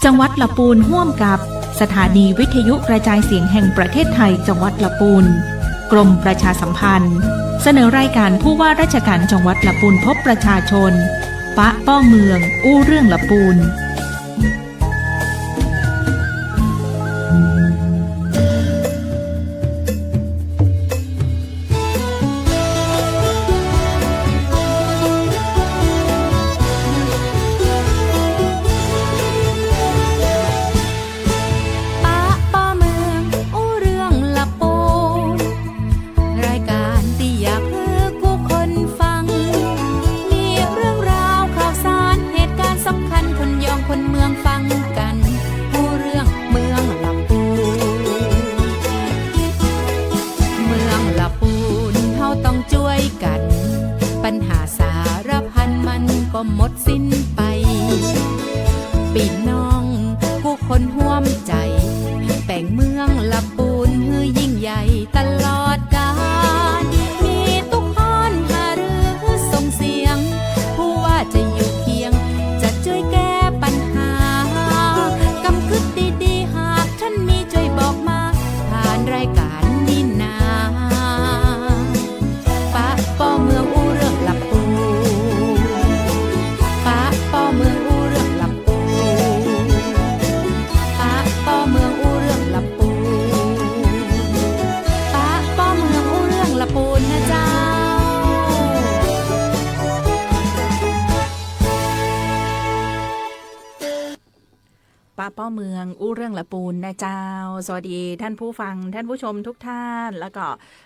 จังหวัดละปูนร่วมกับสถานีวิทยุกระจายเสียงแห่งประเทศไทยจังหวัดละปูนกรมประชาสัมพันธ์เสนอรายการผู้ว่าราชการจังหวัดละปูนพบประชาชนปะป้อเมืองอู้เรื่องละปูนหมดสิ้นไปปีน้องผู้คนห่วมใจแต่งเมืองละปูนฮือยิ่งใหญ่ตลอดกาลมีทุกฮ้อนหารือส่งเสียงผู้ว่าจะอยู่เคียงจะช่วยแก้ปัญหากำคึดดีๆหากท่านมีช่วยบอกมาผ่านรายการนี้นาปะป้อเมืองอู้เรื่องละปูป้อเมืองอู้เรื่องลำปูป้าป้อเมืองอู้เรื่องลำปูป้าป้อเมืองอู้เรื่องลำปูนะเจ้าป้าป้อเมืองอู้เรื่องละปูนนะเจ้าสวัสดีท่านผู้ฟังท่านผู้ชมทุกท่านแล้วก็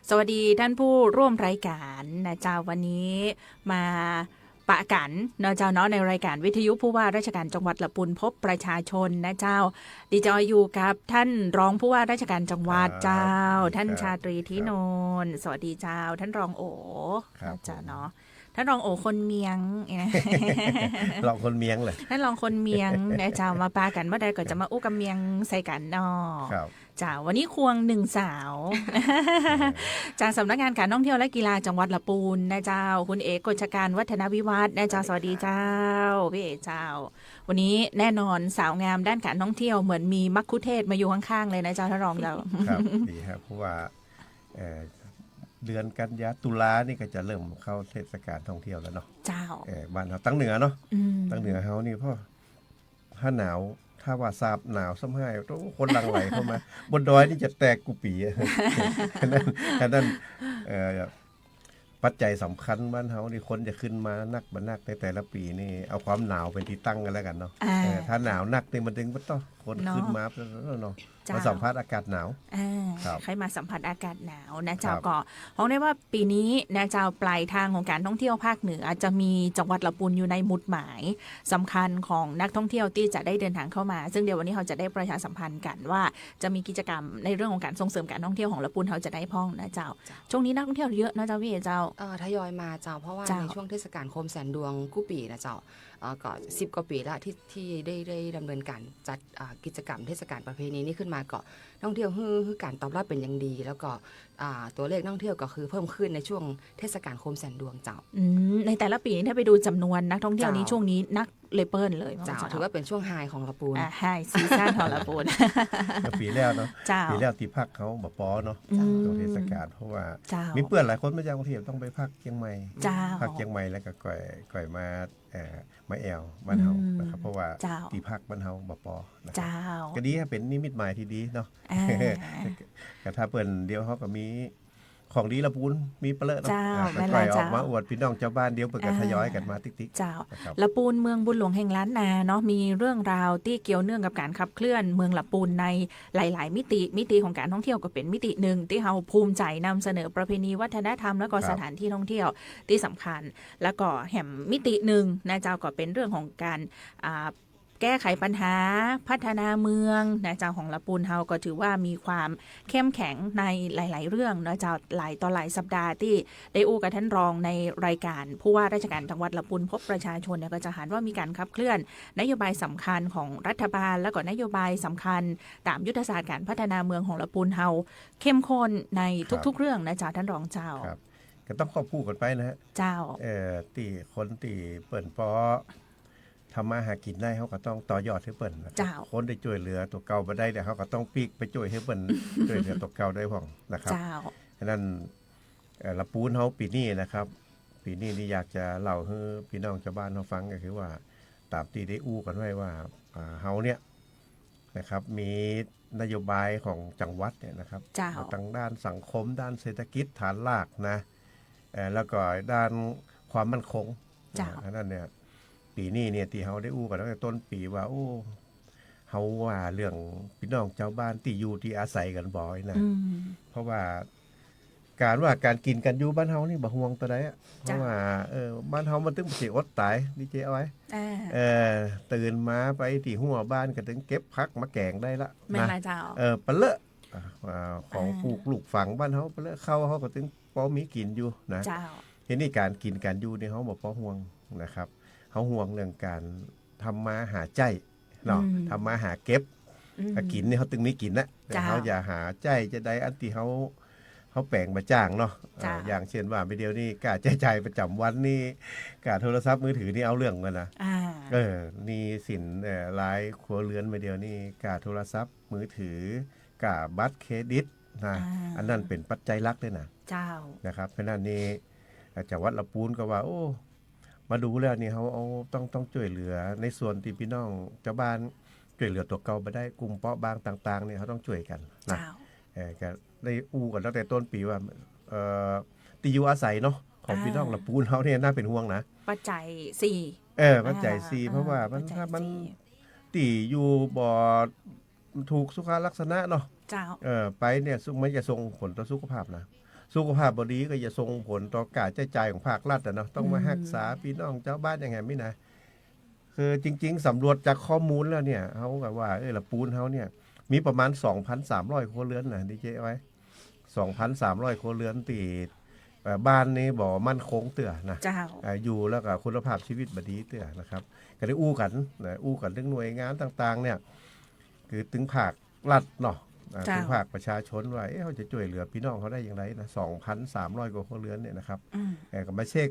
สวัสดีท่านผู้ร่วมรายการนะเจ้าวันนี้มาปะกันเนาะเจ้าเนาะในรายการวิทยุผู้ว่าราชการจังหวัดละปูนพบประชาชนนะเจ้าดิจอยอยู่กับท่านรองผู้ว่าราชการจังหวัดเจ้าท่านชาตรีธินนท์สวัสดีเจ้าท่านรองโอเจ้าเนาะท่านรองโอคนเมียงรองคนเมียงเลยท่านรองคนเมียงนะเจ้ามาปากันเมื่อใดก็จะมาอู้กับเมียงใส่กันเนาะจ้าวันนี้ควงหนึ่งสาวจากสำนักงานการท่องเที่ยวและกีฬาจังหวัดละปูนนะเจ้าคุณเอกกฤษการวัฒนวิวัฒน์นะเจ้าสวัสดีเจ้าพี่เอกเจ้าวันนี้แน่นอนสาวงามด้านการท่องเที่ยวเหมือนมีมัคคุเทศก์มาอยู่ข้างๆเลยนะเจ้าท่านรองเราครับดีครับเพราะว่าเดือนกันยาตุลานี่ก็จะเริ่มเข้าเทศกาลท่องเที่ยวแล้วเนาะเจ้าบ้านเราตั้งเหนือเนาะตั้งเหนือเฮานี่พ่อถ้าหนาวถ้าว่าซาบหนาวซ้ำให้ต้องคนหลั่งไหลเข้ามาบนดอยนี่จะแตกกุปีนั่นปัจจัยสำคัญบ้านเฮานี่คนจะขึ้นมานักบันนักในแต่ละปีนี่เอาความหนาวเป็นที่ตั้งกันแล้วกันเนาะถ้าหนาวนักนี่มันถึงมันต้องคนขึ้นมาเนาะมาสัมผัสอากาศหนาวใครมาสัมผัสอากาศหนาวนะเจ้าก็ห้องได้ว่าปีนี้นะเจ้าปลายทางของการท่องเที่ยวภาคเหนือจะมีจังหวัดละปูนอยู่ในหมุดหมายสำคัญของนักท่องเที่ยวที่จะได้เดินทางเข้ามาซึ่งเดี๋ยววันนี้เราจะได้ประชาสัมพันธ์กันว่าจะมีกิจกรรมในเรื่องของการส่งเสริมการท่องเที่ยวของละปูนเราจะได้พ้องนะเจ้าช่วงนี้นักท่องเที่ยวเยอะนะเจ้าพี่เจ้าทยอยมาเจ้าเพราะว่าในช่วงเทศกาลโคมแสนดวงกู้ปีนะเจ้าก็10 กว่าปีแล้วที่ได้ดำเนินการจัดกิจกรรมเทศกาลประเพณีนี้ขึ้นมาก็ท่องเที่ยวคือการตอบรับเป็นอย่างดีแล้วก็ตัวเลขท่องเที่ยวก็คือเพิ่มขึ้นในช่วงเทศกาลโคมแสนดวงเจ้าในแต่ละปีถ้าไปดูจำนวนนักท่องเที่ยวนี้ช่วงนี้นักเลเปิลเลยเจ้าถือว่าเป็นช่วงไฮของละปูนไฮซีซั่นของละปูนปีแล้วเนาะปีแล้วที่พักเขาบ่ปอเนาะช่วงเทศกาลเพราะว่ามีเพื่อนหลายคนมาจากกรุงเทพต้องไปพักเชียงใหม่พักเชียงใหม่แล้วก็ก่อยมาแอวบ้านเฮานะครับเพราะว่าที่พักบ้านเฮาบ่ปอนะครับก็ดีเป็นนิมิตหมายที่ดีเนาะแต่ถ้าเปิ้นเดียวเฮาก็มีของดีละปูนมีเปลอะเนาะค่อยออกมาอวดพี่น้องเจ้าบ้านเดียวเปิดกันทยอยกันมาติ๊กๆเจ้าละปูนเมืองบุญหลวงแห่งล้านนาเนาะมีเรื่องราวที่เกี่ยวเนื่องกับการขับเคลื่อนเมืองละปูนในหลายๆมิติของการท่องเที่ยวก็เป็นมิตินึงที่เฮาภูมิใจนำเสนอประเพณีวัฒนธรรมแล้วก็สถานที่ท่องเที่ยวที่สำคัญแล้วก็แห่งมิตินึงนะเจ้าก็เป็นเรื่องของการแก้ไขปัญหาพัฒนาเมืองนะเจ้าของละปูนเฮาก็ถือว่ามีความเข้มแข็งในหลายๆเรื่องนะเจ้าหลายต่อหลายสัปดาห์ที่ได้อู้กับท่านรองในรายการผู้ว่าราชการจังหวัดละปูนพบประชาชนเนี่ยก็จะเห็นว่ามีการขับเคลื่อนนโยบายสำคัญของรัฐบาลแล้วก็นโยบายสำคัญตามยุทธศาสตร์การพัฒนาเมืองของละปูนเฮาเข้มข้นในทุกๆเรื่องนะเจ้าท่านรองเจ้าก็ต้องควบคู่กันไปนะฮะเจ้าตีคนตีเปิ่นปอ ทำมาหากินได้เขาก็ต้องต่อยอดให้เปิ้นนะครับคนได้ช่วยเหลือตัวเก่าบ่ได้แต่เขาก็ต้องปีกไปช่วยให้เปิ้น ช่วยเหลือตัวเก่าได้พ่องนะครับฉะนั้นละปูนเฮาปีนี้นะครับปีนี้นี่อยากจะเล่าให้พี่น้องชาวบ้านเฮาฟังก็คือว่าตามที่ได้อู้กันไว้ว่าเฮาเนี่ยนะครับมีนโยบายของจังหวัดเนี่ยนะครับทางด้านสังคมด้านเศรษฐกิจฐานรากนะแล้วก็ด้านความมั่นคงนั่นเนี่ยปีนี้เนี่ยที่เฮาได้อู้กันตั้งแต่ต้นปีว่าโอ้เฮาว่าเรื่องพี่น้องชาวบ้านที่อยู่ที่อาศัยกันบ่อยนะเพราะว่าการกินกันอยู่บ้านเฮานี่บ่ห่วงตัวใดอ่ะเพราะว่าบ้านเฮามันถึงสิอดตายดีเจเอาไว้ตื่นมาไปที่หัวบ้านก็ถึงเก็บผักมาแกงได้ละนะปะเลอะของปลูกลูกฝังบ้านเฮาปะเลอะเข้าเฮาก็ถึงพอมีกินอยู่นะทีนี้การกินการอยู่นี่เฮาบ่พอห่วงนะครับเฮาห่วงเรื่องการทำมาหาใจเนาะทำมาหาเก็บกินนี่เฮาถึงมีกินนะแต่เฮาอย่าหาใจจะได้อันที่เฮาแปลงมาจ้างเนาะอย่างเช่นว่าไปเดียวนี่การใช้จ่ายประจำวันนี่การโทรศัพท์มือถือนี่เอาเรื่องกันนะนี่สินรายครัวเรือนไปเดียวนี่การโทรศัพท์มือถือการบัตรเครดิตนะอันนั้นเป็นปัจจัยหลักเลยนะนะครับเพราะนั้นนี่จังหวัดลำพูนก็ว่าโอ้มาดูแล้วนี่เขาเอาต้องช่วยเหลือในส่วนที่พี่น้องชาวบ้านช่วยเหลือตัวเก่าไปได้กลุ่มเปราะบางต่างๆเนี่ยเขาต้องช่วยกันนะก็ได้อู้กันตั้งแต่ต้นปีว่าที่อยู่อาศัยเนาะของพี่น้องลำพูนเขาเนี่ยน่าเป็นห่วงนะปัจจัย4ปัจจัย4เพราะว่ามันตีอยู่บ่ถูกสุขลักษณะเนาะไปเนี่ยมันจะส่งผลต่อสุขภาพนะสุขภาพบ่ดีก็จะส่งผลต่อการใช้จ่ายของภาครัฐเนาะต้องมารักษาพี่น้องเจ้าบ้านยังไงไม่นะคือจริงๆสำรวจจากข้อมูลแล้วเนี่ยเขาก็ว่าลำพูนเขาเนี่ยมีประมาณ 2,300 ครัวเรือนนะดีเจไว้ 2,300 ครัวเรือนตีบ้านนี้บ่มั่นคงเตื้อนะอยู่แล้วก็คุณภาพชีวิตบ่ดีเตื้อนะครับก็ได้อู้กันถึงหน่วยงานต่างๆเนี่ยคือถึงภาครัฐเนาะถึงภาคประชาชนว่าเขาจะช่วยเหลือพี่น้องเขาได้อย่างไรนะ 2,300 กว่าครัวเรือนเนี่ยนะครับก็มาเช็ค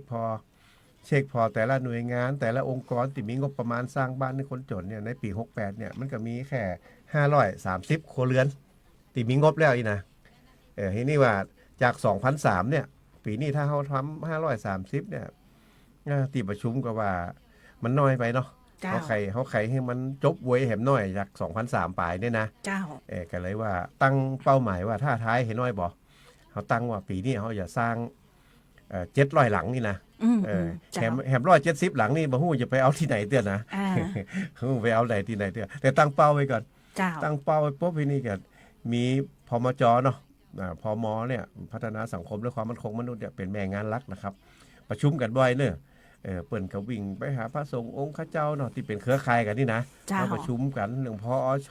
พอแต่ละหน่วยงานแต่ละองค์กรที่มีงบประมาณสร้างบ้านให้คนจนเนี่ยในปี68เนี่ยมันก็มีแค่530ครัวเรือนที่มีงบแล้วอีนะทีนี้ว่าจาก 2,300 เนี่ยปีนี้ถ้าเขาทำ530เนี่ยที่ประชุมก็ว่ามันน้อยไปเนาะเขาไขให้มันจบไว้แหมน้อยจาก 2,300 ปลายเนี่ยนะก็เลยว่าตั้งเป้าหมายว่าถ้าท้ายเห็นน้อยบ่เขาตั้งว่าปีนี้เขาจะสร้าง700 หลังนี่นะแหม170 หลังนี่บ่ฮู้จะไปเอาที่ไหนเตื้อนะไปเอาไหนที่ไหนเตื้อแต่ตั้งเป้าไว้ก่อนตั้งเป้าไว้ปุ๊บทีนี้ก็มีพมจ.เนาะพม.เนี่ยพัฒนาสังคมและความมั่นคงมนุษย์เนี่ยเป็นแม่งานหลักนะครับประชุมกันบ่อยเนอะเปิ้นก็วิ่งไปหาพระสงฆ์องค์ข้าเจ้าเนาะที่เป็นเครือข่ายกันนี่นะมาประชุมกันเรื่องพอช.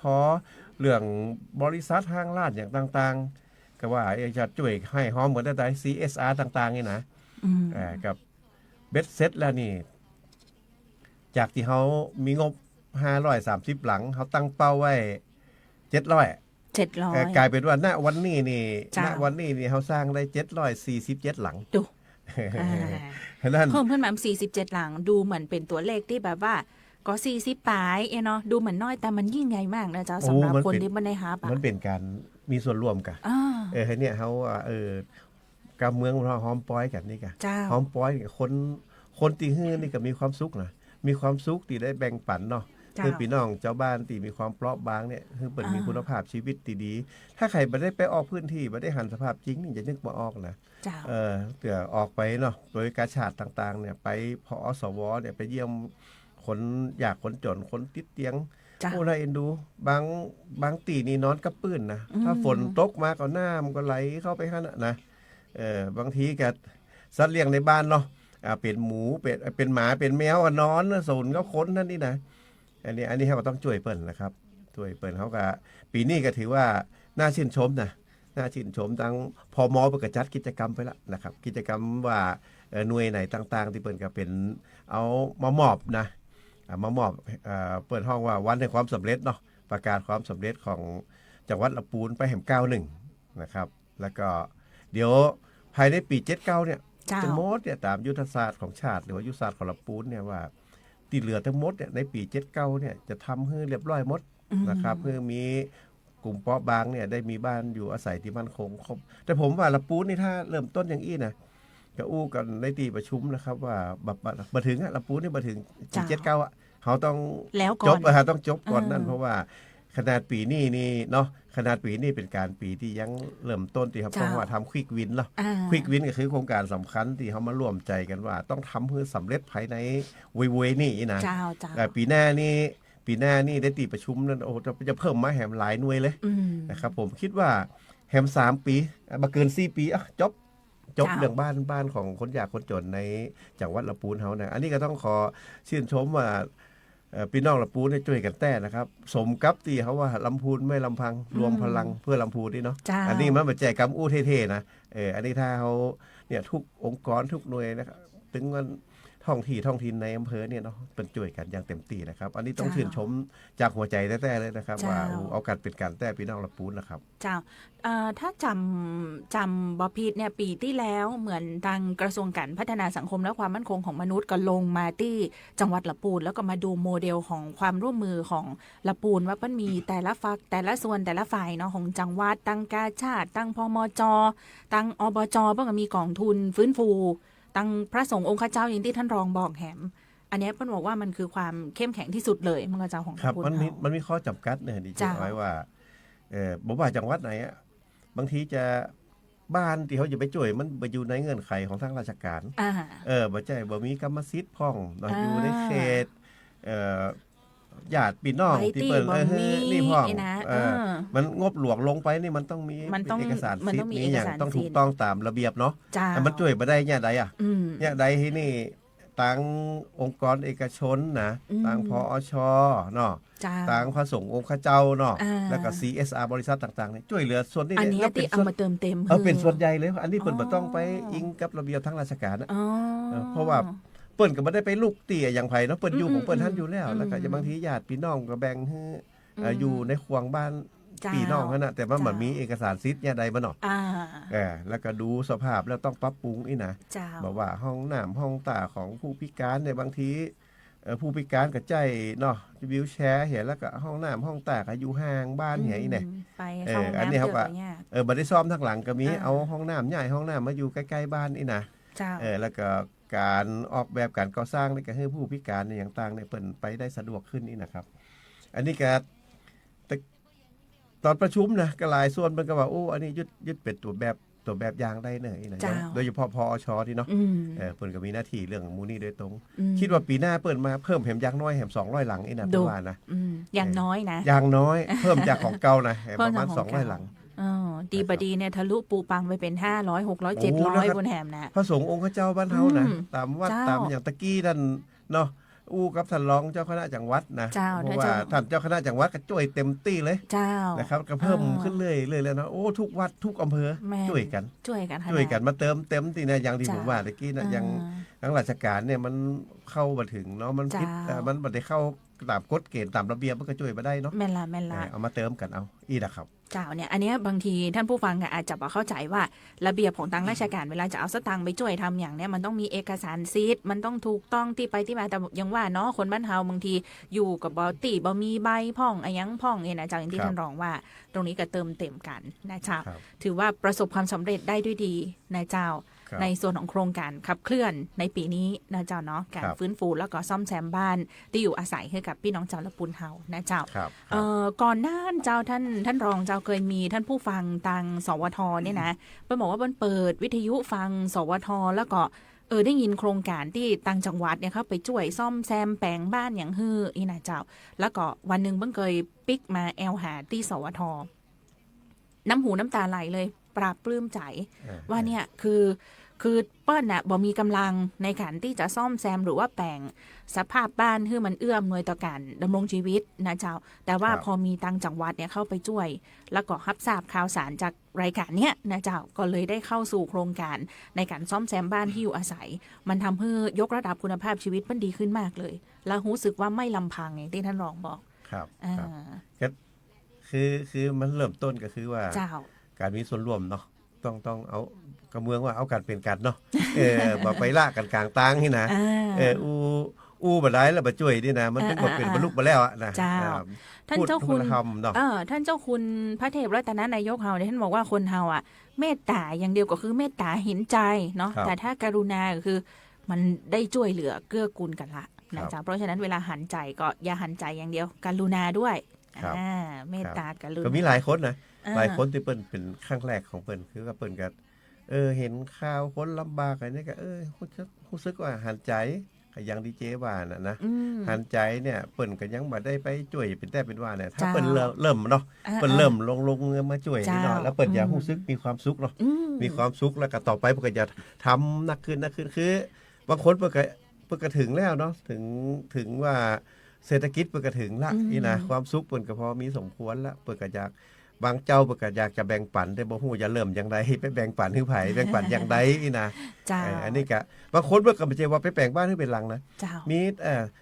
เรื่องบริษัทห้างร้านอย่างต่างๆก็ว่าจะช่วยให้หอมเหมือนได้ CSR ต่างๆนี่นะกับเบ็ดเซ็ตแล้วนี่จากที่เขามีงบ530 หลังเขาตั้งเป้าไว้700กลายเป็นว่าณวันนี้นี่เขาสร้างได้747 หลังดูนั่นเพิ่มขึ้นมา47 หลังดูเหมือนเป็นตัวเลขที่แบบว่าก็40ปลายเนาะดูเหมือนน้อยแต่มันยิ่งใหญ่มากนะเจ้าสำหรับคนที่บ่ได้หาปะมันเป็นการมีส่วนร่วมกันเนี่ยเขากับเมืองเราหอมป้อยกันนี่กันหอมป้อยคนที่ฮื้อนี่ก็มีความสุขนะมีความสุขที่ได้แบ่งปันเนาะคือพี่น้องเจ้าบ้านที่มีความเปราะบางเนี่ยคือเปิดมีคุณภาพชีวิตดีๆถ้าใครไม่ได้ไปออกพื้นที่ไม่ได้หันสภาพจริงนี่จะนึกบ่ออกนะเผื่อออกไปเนาะโดยกาชาติต่างๆเนี่ยไปพอสวเนี่ยไปเยี่ยมคนอยากคนจนคนติดเตียงโอ้น่าเอ็นดูบางตีนี่นอนกับปื้นนะถ้าฝนตกมาก็น้ำก็ไหลเข้าไปข้างนะบางทีก็สัตว์เลี้ยงในบ้านเนาะเป็นหมูเป็นหมาเป็นแมวนอนสนก็ค้นนั่นนี่นะอันนี้เขาก็ต้องช่วยเปิ้นนะครับช่วยเปิ้นเขาก็ปีนี้ก็ถือว่าน่าชื่นชมนะน่าชื่นชมทั้งพม.ประกาศจัดกิจกรรมไปแล้วนะครับกิจกรรมว่าหน่วยไหนต่างๆที่เปิ้นก็เป็นเอามามอบนะมามอบเปิดห้องว่าวันแห่งความสำเร็จเนาะประกาศความสำเร็จของจังหวัดลำพูนไปแห่ง91นะครับแล้วก็เดี๋ยวภายในปี79เนี่ยจะหมดเนี่ยตามยุทธศาสตร์ของชาติหรือว่ายุทธศาสตร์ของลำพูนเนี่ยว่าตี ที่เหลือทั้งหมดเนี่ยในปี79เนี่ยจะทำให้เรียบร้อยหมดนะครับเพื่อมีกลุ่มเปราะบางเนี่ยได้มีบ้านอยู่อาศัยที่มั่นคงครบแต่ผมว่าละปูนนี่ถ้าเริ่มต้นอย่างอี้นะก็อู้กันในที่ประชุมนะครับว่าบัดถึงละปูนนี่บัดถึงปี79อ่ะเขาต้องจบต้องจบก่อนนั่นเพราะว่าขนาดปีนี้นี่เนาะขนาดปีนี้เป็นการปีที่ยังเริ่มต้นที่ครับเพราะว่าทำควิกวินเนาะควิกวินก็คือโครงการสำคัญที่เขามาร่วมใจกันว่าต้องทำเพื่อสำเร็จภายในเวยนี่นะปีหน้านี่ได้ตีประชุมนั่นโอ้จะเพิ่มมาแหมหลายหน่วยเลยนะครับผมคิดว่าแหม3 ปีมาเกิน4 ปีจบเรื่องบ้านของคนยากคนจนในจังหวัดลำพูนเฮานะอันนี้ก็ต้องขอชื่นชมว่าพี่น้องลำพูนช่วยกันแต่นะครับสมกับที่เขาว่าลำพูนไม่ลำพังรวมพลังเพื่อลำพูนนี่เนาะอันนี้มันแบบแจกกำอู้เท่ๆนะอันนี้ถ้าเขาเนี่ยทุกองค์กรทุกหน่วยนะครับถึงวันท้องถิ่นในอำเภอเนี่ยเนาะเป็นช่วยกันอย่างเต็มที่นะครับอันนี้ต้องชื่นชมจากหัวใจแท้ๆเลยนะครับว่าเอาการเป็นการแต่พี่น้องลำพูนนะครับเจ้าถ้าจำบอพีดเนี่ยปีที่แล้วเหมือนทางกระทรวงการพัฒนาสังคมและความมั่นคงของมนุษย์ก็ลงมาที่จังหวัดลำพูนแล้วก็มาดูโมเดลของความร่วมมือของลำพูนว่ามันมีแต่ละฝักแต่ละส่วนแต่ละฝ่ายเนาะของจังหวัดตั้งกาชาติตั้งพมจตั้งอบจเพิ่งมีกองทุนฟื้นฟูตั้งพระสงฆ์องค์ข้าเจ้าอย่างที่ท่านรองบอกแหมอันนี้เพิ่นบอกว่ามันคือความเข้มแข็งที่สุดเลยมันก็เจ้าของครับมันมีข้อจำกัดเนี่ยดิฉันไว้ว่าบอกว่าจังหวัดไหนอ่ะบางทีจะบ้านที่เขาจะไปจ่วยมันไปอยู่ในเงื่อนไขของทางราชการบ่ใจบ่มีกรรมสิทธิ์พ่องอยู่ในเขตญาติพี่น้องที่เปิ้นนี่พ่องมันงบหลวงลงไปนี่มันต้องมีเอกสารสิทธิ์นี้อย่างต้องถูกต้องตามระเบียบเนาะมันจ่วยบ่ได้เนี่ยใดอ่ะเนี่ยใดที่นี่ตั้งองค์กรเอกชนนะตั้งพอชเนาะตั้งพระสงฆ์องค์ข้าเจ้าเนาะแล้วก็ CSR บริษัทต่างๆเนี่ยช่วยเหลือส่วนนี้อันนี้ที่เอามาเติมเต็มเป็นส่วนใหญ่เลยอันนี้เปิ้นบ่ต้องไปอิงกับระเบียบทางราชการนะเพราะว่าเปิ้นก็บ่ได้ไปลูกเตี่ยอย่างไผเนาะเปิ้นอยู่ของเปิ้นท่านอยู่แล้วแล้วก็บางทีญาติพี่น้องก็แบ่งให้อยู่ในครัวบ้านพี่น้องนั่นน่ะแต่ว่ามันมีเอกสารสิทธิ์เนี่ยใดบ่เนาะแล้วก็ดูสภาพแล้วต้องปรับปรุงอีนะบอกว่าห้องน้ำห้องตาของผู้พิการเนี่ยบางทีผู้พิการก็ใจเนาะวิวแชร์เห็นแล้วก็ห้องน้ำห้องตาก็อยู่ห่างบ้านเหี่ยอีเนี่ยอันนี้เขาก็บ่ได้ซ่อมทางหลังก็มีเอาห้องน้ำใหญ่ห้องน้ำมาอยู่ใกล้ๆบ้านอีนะแล้วก็การออกแบบการก่อสร้างนี่ก็ให้ผู้พิการในอย่างต่างเนี่ยเปิ่นไปได้สะดวกขึ้นนี่นะครับอันนี้ก็ตอนประชุมนะก็หลายส่วนมันก็ว่าโอ้อันนี้ยึดเป็นตัวแบบอย่างได้เลยนะโดยเฉพาะพอชที่เนาะเปิ่นก็มีหน้าที่เรื่องมูนี่โดยตรงคิดว่าปีหน้าเปิ่นมาเพิ่มแหมอย่างน้อยแหม200หลังนี่นะประมาณนะอย่างน้อยนะอย่างน้อยเพิ่มจากของเก่านะประมาณ200หลังดีบดีเนี่ยทะลุปูปังไปเป็น500 600 700บนแหมนะพระสงฆ์องค์ข้าเจ้าบ้านเฮานะตามวัดตามอย่างตะกี้นั่นเนาะอู้กับท่านรองเจ้าคณะจังหวัดนะเพราะว่าท่านเจ้าคณะจังหวัดก็ช่วยเต็มที่เลยนะครับก็เพิ่มขึ้นเรื่อยๆแล้วนะโอ้ทุกวัดทุกอำเภอช่วยกันมาเติมเต็มที่นะอย่างที่ผมว่าตะกี้นะอย่างทางราชการเนี่ยมันเข้ามาถึงเนาะมันผิดมันบ่ได้เข้าตามกฎเกณฑ์ตามระเบียบมันก็ช่วยมาได้เนาะแม่นละเอามาเติมกันเอาอีนะครับเจ้าเนี่ยอันนี้บางทีท่านผู้ฟังอาจจะบ่เข้าใจว่าระเบียบของทางราชการเวลาจะเอาสตางค์ไปช่วยทำอย่างเนี้ยมันต้องมีเอกสารสิทธิ์มันต้องถูกต้องที่ไปที่มาแต่ยังว่าเนาะคนบ้านเฮาบางทีอยู่กับบ่มีใบพ่องยังพ่องเนี่ยนะเจ้าอย่างที่ท่านรองว่าตรงนี้ก็เติมเต็มกันนะเจ้าถือว่าประสบความสำเร็จได้ด้วยดีนะเจ้าในส่วนของโครงการขับเคลื่อนในปีนี้นะเจ้าเนาะการฟื้นฟูแล้วก็ซ่อมแซมบ้านที่อยู่อาศัยให้กับพี่น้องชาวลำพูนเฮานะเจ้าก่อนหน้าเจ้าท่านรองเจ้าเคยมีท่านผู้ฟังทางสวทเนี่ยนะเพิ่นบอกว่าเปิดวิทยุฟังสวทแล้วก็ได้ยินโครงการที่ต่างจังหวัดเนี่ยเขาไปช่วยซ่อมแซมแปลงบ้านอย่างฮืออีนะเจ้าแล้วก็วันนึงเพิ่งเคยปิกมาแอลหาที่สวทน้ำหูน้ำตาไหลเลยปราบปลื้มใจว่าเนี่ยคือเปิ้ลน่ะบ่มีกำลังในการที่จะซ่อมแซมหรือว่าแปลงสภาพบ้านให้มันเอื้อมหน่วยต่อการดำรงชีวิตนะเจ้าแต่ว่าพอมีตังจังหวัดเนี่ยเข้าไปช่วยแล้วก็รับทราบข่าวสารจากรายการเนี้ยนะเจ้าก็เลยได้เข้าสู่โครงการในการซ่อมแซมบ้านที่อยู่อาศัยมันทำให้ยกระดับคุณภาพชีวิตมันดีขึ้นมากเลยแล้วรู้สึกว่าไม่ลำพังอย่างที่ท่านรองบอกครับคือมันเริ่มต้นก็คือว่าการมีส่วนร่วมเนาะต้องเอากระเมืองว่าเอาการเป็นกันเนาะบ่ไปล่ากันกลางตางนี่นะ อู้บ่ได้แล้วบ่ช่วยนี่นะมันเป็นบ่เป็นบรรลุบ่แล้วอ่ะนะท่านเจ้าคุณท่านเจ้าคุณพระเทพรัตนนายกเฮาเนี่ยท่านบอกว่าคนเฮาอ่ะเมตตาอย่างเดียวก็คือเมตตาเห็นใจเนาะแต่ถ้าการุณาก็คือมันได้ช่วยเหลือเกื้อกูลกันละนะจ๊ะเพราะฉะนั้นเวลาหันใจก็อย่าหันใจอย่างเดียวการุณาด้วยเมตตาการุณาก็มีหลายคนนะหลายคนที่เปิ้นเป็นครั้งแรกของเปิ้นคือว่าเปิ้นก็เห็นข่าวคนลำบากอะไรนี่ก็รู้สึกว่าหันใจก็ยังดีเจว่านะหันใจเนี่ยเปิ้นก็ยังบ่ได้ไปช่วยเป็นแต่เป็นว่าเนี่ยถ้าเปิ้นเริ่มเนาะเปิ้นเริ่มลงเงินมาช่วยนี่เนาะแล้วเปิ้นอยากรู้สึกมีความสุขเนาะมีความสุขแล้วก็ต่อไปเปิ้นก็จะทำนักขึ้นคือบางคนเปิ้นก็ถึงแล้วเนาะถึงว่าเศรษฐกิจเปิ้นก็ถึงละนี่นะความสุขเปิ้นก็พอมีสมควรละเปิ้นก็อยากบางเจ้าเปิ้นก็อยากจะแบ่งปันแต่บ่ฮู้จะเริ่มจังไดไปแบ่งปันให้ไผแบ่งปันอย่างใดนี่นะอันนี้ก็บางคนเปิ้นก็บ่ใช่ว่าไปแบ่งบ้านให้เป็นหลังนะมี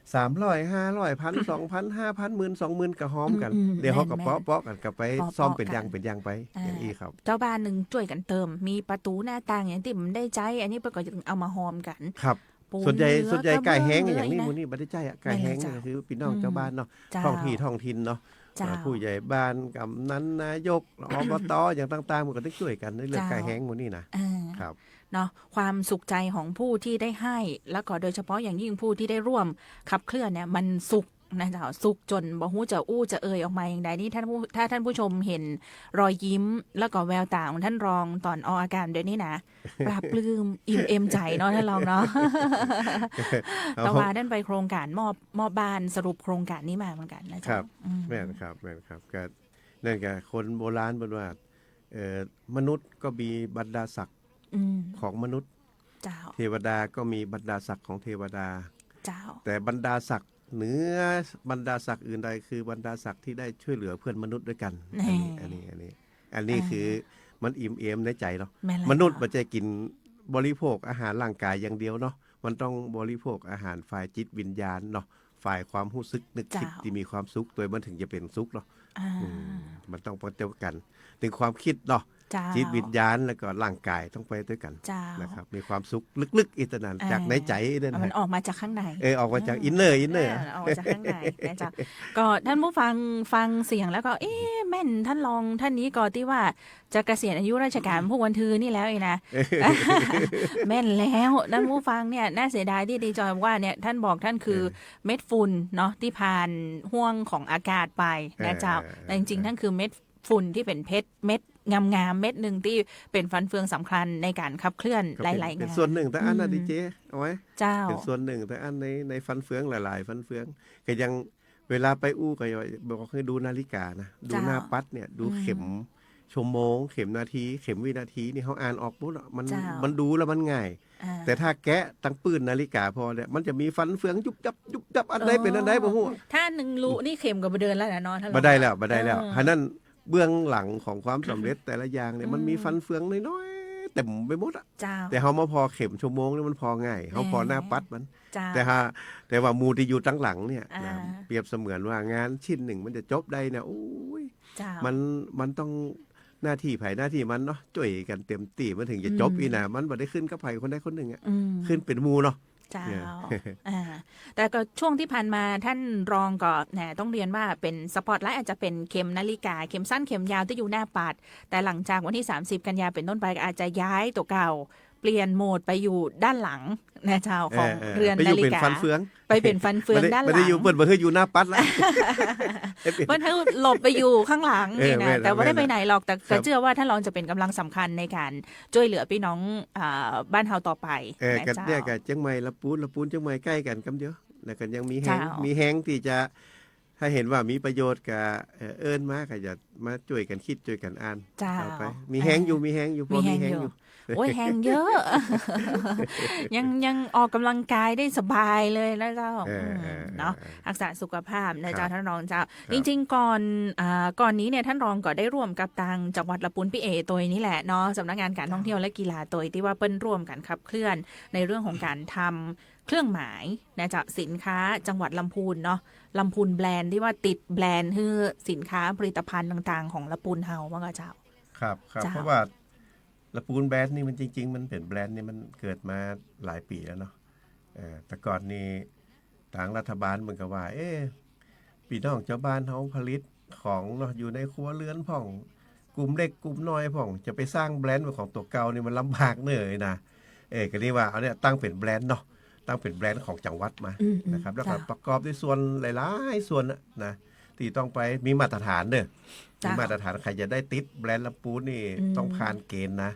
300 500 1,000 2,000 5,000 10,000 20,000ก็หอมกันเดี๋ยวเฮาก็เปาะกันก็ไปซ่อมเป็นอย่างไปอย่างอีครับเจ้าบ้านนึงช่วยกันเติมมีประตูหน้าต่างอย่างที่มันได้ใจอันนี้เปิ้นก็เอามาหอมกันครับส่วนใหญ่ไก่แห้งอย่างนี้มื้อนี้บ่ได้ใจอ่ะไก่แห้งก็คือพี่น้องเจ้าบ้านเนาะท้องถิ่นเนาะผู้ใหญ่บ้านกำนันนายกอบตอย่างต่างๆมันก็ต้องช่วยกันในเรื่องไก่แห้งมื้อนี้นะครับเนาะความสุขใจของผู้ที่ได้ให้แล้วก็โดยเฉพาะอย่างยิ่งผู้ที่ได้ร่วมขับเคลื่อนเนี่ยมันสุขนะจ๊ะสุขจนบ่ฮู้จะอู้จะเอ่ยออกมาอย่างใดนี่ถ้าท่านผู้ชมเห็นรอยยิ้มแล้วก็แววตาของท่านรองตอนออกอาการเดี๋ยวนี้นะปราบปลื้มอิ่มเอมใจเนาะท่านรองเนาะแต่ว่าท่านไปโครงการมอบบ้านสรุปโครงการนี้มาเหมือนกันนะจ๊ะครับแม่นครับก็นั่นก็คนโบราณบอกว่ามนุษย์ก็มีบรรดาศักดิ์ของมนุษย์เทวดาก็มีบรรดาศักดิ์ของเทวดาแต่บรรดาศักดิ์เหนือบรรดาศักดิ์อื่นใดคือบรรดาศักดิ์ที่ได้ช่วยเหลือเพื่อนมนุษย์ด้วยกันอันนี้คือมันอิ่มเอมในใจเนาะมนุษย์บ่ใช่กินบริโภคอาหารร่างกายอย่างเดียวเนาะมันต้องบริโภคอาหารฝ่ายจิตวิญญาณเนาะฝ่ายความรู้สึกนึกคิดที่มีความสุขโดยมันถึงจะเป็นสุขเนาะมันต้องประเดียวกันถึงความคิดเนาะจิตวิญญาณแล้วก็ร่างกายต้องไปด้วยกันนะครับมีความสุขลึกๆอิตนานจากในใจนั่นมันออกมาจากข้างในออกมาจากอินเนอร์ออกมาจากข้างในนะจ๊ะก็ท่านผู้ฟังเสียงแล้วก็แม่นท่านรองท่านนี้ก็ที่ว่าจะเกษียณอายุราชการพวกวันทือนี่แล้วนะแม่นแล้วท่านผู้ฟังเนี่ยน่าเสียดายที่ดีจอยว่าเนี่ยท่านบอกท่านคือเม็ดฝุ่นเนาะที่ผ่านห่วงของอากาศไปนะเจ้าแต่จริงๆท่านคือเม็ดฝุ่นที่เป็นเพชรเม็ดงามๆเม็ดนึงที่เป็นฟันเฟืองสำคัญในการขับเคลื่อนหลายๆงานเป็นส่วนหนึ่งแต่อันน่ะดิเจเอาไว้เจ้าเป็นส่วนหนึ่งแต่อันในฟันเฟืองหลายๆฟันเฟืองก็ยังเวลาไปอู้ก็บอกให้ดูนาฬิกานะดูหน้าปัดเนี่ยดูเข็มชั่วโมงเข็มนาทีเข็มวินาทีนี่เขาอ่านออกปุ๊บมันดูแล้วมันง่ายแต่ถ้าแกะตั้งปืนนาฬิกาพอเนี่ยมันจะมีฟันเฟืองยุบจับอันใดเป็นอันใดบ่ฮู้ถ้า1รู้นี่เข็มก็บ่เดินแล้วนะเนาะบ่ได้แล้วฉะนั้นเบื้องหลังของความสำเร็จแต่ละอย่างเนี่ยมันมีฟันเฟืองน้อยๆเต็มไปหมดอ่ะแต่เฮามาพอเข็มชั่วโมงนี่มันพอง่ายเฮาพอหน้าปัดมันแต่ว่ามูที่อยู่ตั้งหลังเนี่ยเปรียบเสมือนว่างานชิ้นหนึ่งมันจะจบได้เนี่ยโอ้ยมันต้องหน้าที่ไผหน้าที่มันเนาะช่วยกันเต็มที่มันถึงจะจบอีน่ะมันบ่ได้ขึ้นกับไผคนใดคนหนึ่งอ่ะขึ้นเป็นหมู่เนาะเจ้าแต่ก็ช่วงที่ผ่านมาท่านรองก็ต้องเรียนว่าเป็นสปอตไลท์อาจจะเป็นเข็มนาฬิกาเข็มสั้นเข็มยาวที่อยู่หน้าปัดแต่หลังจากวันที่30กันยาเป็นต้นไปอาจจะย้ายตัวเก่าเปลี่ยนโหมดไปอยู่ด้านหลังนะเจ้าของเรือนนาฬิกาไปเป็นฟันเฟืองด้านหลังไม่ได้อยู่เปิดบ่คืออยู่หน้าปัดแล้วเพิ่นให้หลบไปอยู่ข้างหลังนี่นะแต่ว่าได้ไปไหนหรอกแต่ก็เชื่อว่าท่านรองจะเป็นกำลังสำคัญในการช่วยเหลือพี่น้องบ้านเฮาต่อไปนะเจ้าเนี่ยกับเชียงใหม่ละปูนเชียงใหม่ใกล้กันกำเดียวแล้วก็ยังมีแฮงที่จะถ้าเห็นว่ามีประโยชน์กับเอิ้นมาก็จะมาช่วยกันคิดช่วยกันอ่านต่อไปมีแฮงอยู่พอมีแฮงอยู่โอ้ยแฮงเยอะยังออกกำลังกายได้สบายเลยแล้วเจ้าเนาะรักษาสุขภาพนะเจ้าท่านรองเจ้าจริงๆก่อนนี้เนี่ยท่านรองก็ได้ร่วมกับทางจังหวัดลำพูนพี่เอตัวนี้แหละเนาะสำนักงานการท่องเที่ยวและกีฬาตัวที่ว่าเปิ้นร่วมกันขับเคลื่อนในเรื่องของการทำเครื่องหมายนะจ๊ะสินค้าจังหวัดลำพูนเนาะลำพูนแบรนด์ที่ว่าติดแบรนด์คือสินค้าผลิตภัณฑ์ต่างๆของลำพูนเฮาว่าก็เจ้าครับเพราะว่าลำพูนแบรนด์นี่มันจริงๆมันเป็นแบรนด์นี่มันเกิดมาหลายปีแล้วเนาะแต่ก่อนนี้ ทางรัฐบาลมันก็ว่าพี่น้องเจ้าบ้านเฮาผลิตของเนาะอยู่ในครัวเรือนพ่องกลุ่มเล็กกลุ่มน้อยพ่องจะไปสร้างแบรนด์เป็นของตัวเก่านี่มันลำบากเหนื่อยนะก็นี่ว่าเอาเนี่ยตั้งเป็นแบรนด์เนาะตั้งเป็นแบรนด์ของจังหวัดมานะครับแล้วก็ประกอบด้วยส่วนหลายๆส่วนนะที่ต้องไปมีมาตรฐานเด้อมีมาตรฐานใครจะได้ติดแบรนด์ลำพูนนี่ต้องผ่านเกณฑ์นะ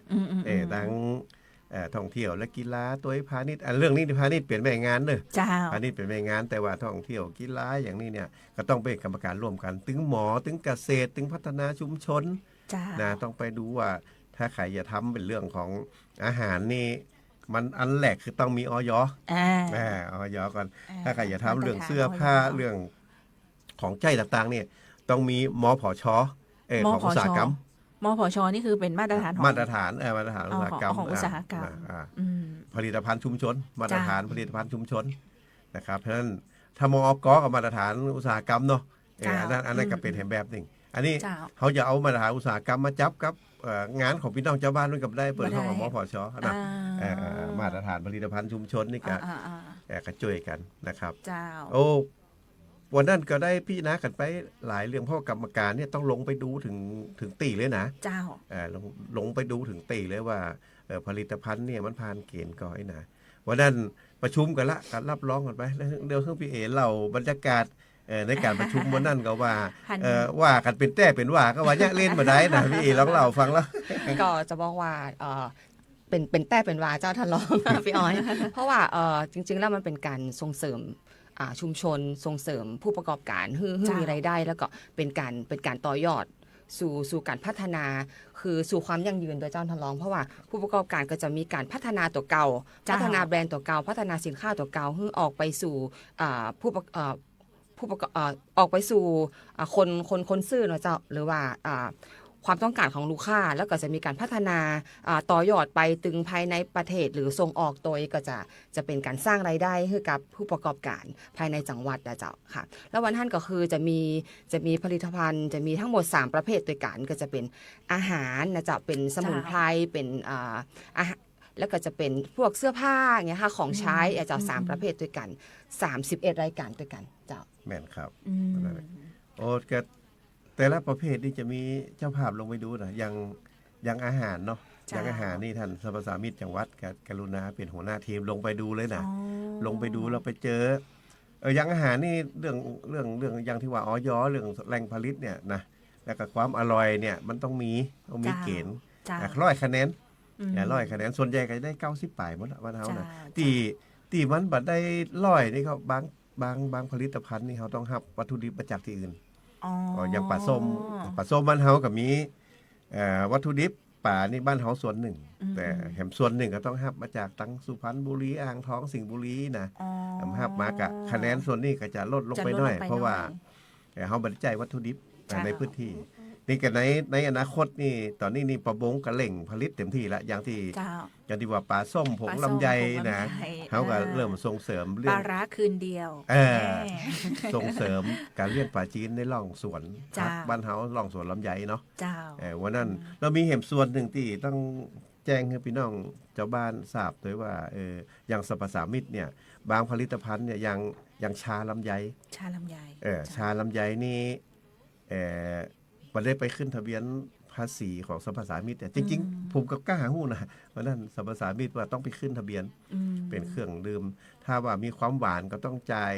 ทั้งท่องเที่ยวและกีฬาตัวพาณิชย์เรื่องนี้พาณิชย์เปลี่ยนแม่งานเด้อพาณิชย์เปลี่ยนแม่งานแต่ว่าท่องเที่ยวกีฬาอย่างนี้เนี่ยก็ต้องเป็นกรรมการร่วมกันถึงหมอถึงเกษตรถึงพัฒนาชุมชนนะต้องไปดูว่าถ้าใครจะทำเป็นเรื่องของอาหารนี่มันอันแรกคือต้องมีอย.อย.ก่อนถ้าใครจะทำเรื่องเสื้อผ้าเรื่องของใจต่างๆเนี่ยต้องมีมผช.ของอุตสาหกรรมมผช.นี่คือเป็นมาตรฐานของมาตรฐานอุตสาหกรรมของอุตสาหกรรมผลิตภัณฑ์ชุมชนมาตรฐานผลิตภัณฑ์ชุมชนนะครับเพราะฉะนั้นถ้ามอกกับมาตรฐานอุตสาหกรรมเนาะอันนั้นก็เป็นแห่งแบบหนึ่งอันนี้เขาจะเอามาตรฐานอุตสาหกรรมมาจับกับงานของพี่น้องชาวบ้านด้วยกับได้เปิดห้องของมผช.นะมาตรฐานผลิตภัณฑ์ชุมชนนี่ก็กระจุยกันนะครับโอ้วันนั้นก็ได้พี่นะกันไปหลายเรื่องเพราะกรรมการเนี่ยต้องลงไปดูถึงตีเลยนะเจ้าลงไปดูถึงตีเลยว่าผลิตภัณฑ์เนี่ยมันผ่านเกณฑ์ก่อยนะวันนั้นประชุมกันละการรับรองกันไปแล้วเดี๋ยวเครื่องพี่เราบรรยากาศในการประชุมวันนั้นก็ว่ากันเป็นแต่เป็นว่าก็ว่าเนี่ยเล่นมาได้นะพี่ลองเล่าฟังแล้วก็จะบอกว่าเป็นแต่เป็นว่าเจ้าท่านรองพี่อ้อยเพราะว่าจริงๆแล้วมันเป็นการส่งเสริมชุมชนส่งเสริมผู้ประกอบการให้มีรายได้แล้วก็เป็นการต่อยอดสู่การพัฒนาคือสู่ความยั่งยืนโดยเจ้าท่านรองเพราะว่าผู้ประกอบการก็จะมีการพัฒนาตัวเก่าพัฒนาแบรนด์ตัวเก่าพัฒนาสินค้าตัวเก่าให้ออกไปสู่ออกไปสู่คนซื้อเนาะเจ้าหรือว่าความต้องการของลูกค้าแล้วก็จะมีการพัฒนาต่อยอดไปถึงภายในประเทศหรือส่งออกโดยก็จะเป็นการสร้างรายได้ให้กับผู้ประกอบการภายในจังหวัดนะเจ้าค่ะแล้ววันท่านก็คือจะมีผลิตภัณฑ์จะมีทั้งหมด3ประเภทด้วยกันก็จะเป็นอาหารนะเจ้าเป็นสมุนไพรเป็นอาหารแล้วก็จะเป็นพวกเสื้อผ้าเงี้ยค่ะของใช้เจ้า3ประเภทด้วยกัน31รายการด้วยกันเจ้าแม่นครับโอ้ก็แต่ละประเภทนี่จะมีเจ้าภาพลงไปดูนะอย่างอาหารเนาะอย่างอาหารนี่ท่านสภาสามิตจังหวัดกรุณาเป็นหัวหน้าทีมลงไปดูเลยนะลงไปดูเราไปเจออย่างอาหารนี่เรื่องอย่างที่ว่าอย.เรื่องแหล่งผลิตเนี่ยนะแล้วก็ความอร่อยเนี่ยมันต้องมีเกณฑ์100 คะแนน100 คะแนนส่วนใหญ่ก็ได้90 ปลายหมดวันเฮานะที่มันบัดได้100นี่เขาบางผลิตภัณฑ์นี่เขาต้องรับวัตถุดิบมาจากที่อื่นอย่างปลาส้มบ้านเฮากับมีวัตถุดิบป่านี่บ้านเฮาส่วนหนึ่งแต่แหมส่วนหนึ่งก็ต้องรับมาจากทั้งสุพรรณบุรีอ่างทองสิงห์บุรีนะรับมากะคะแนนส่วนนี้ก็จะลดลงไปหน่อยเพราะว่าเฮาบริจาควัตถุดิบในพื้นที่นี่ก็ในอนาคตนี่ตอนนี้นี่ประมงก็เร่งผลิตเต็มที่ละอย่างที่ว่าปลาส้มผงลำไยนะเขาก็เริ่มส่งเสริมเรื่องปลาร้าคืนเดียวส่งเสริมการเลี้ยงปลาจีนในร่องสวนบ้านเฮาร่องสวนลำไยเนาะวันนั้นเรามีเห็นส่วนหนึ่งที่ต้องแจ้งให้พี่น้องเจ้าบ้านทราบด้วยว่าอย่างสรรพสามิตเนี่ยบางผลิตภัณฑ์เนี่ยอย่างชาลำไยชาลำไยนี่มันได้ไปขึ้นทะเบียนภาษีของสรรพสามิตแต่จริงๆผมก็กล้าหู้นะเพราะนั้นสรรพสามิตว่าต้องไปขึ้นทะเบียนเป็นเครื่องดื่มถ้าว่ามีความหวานก็ต้องจ่าย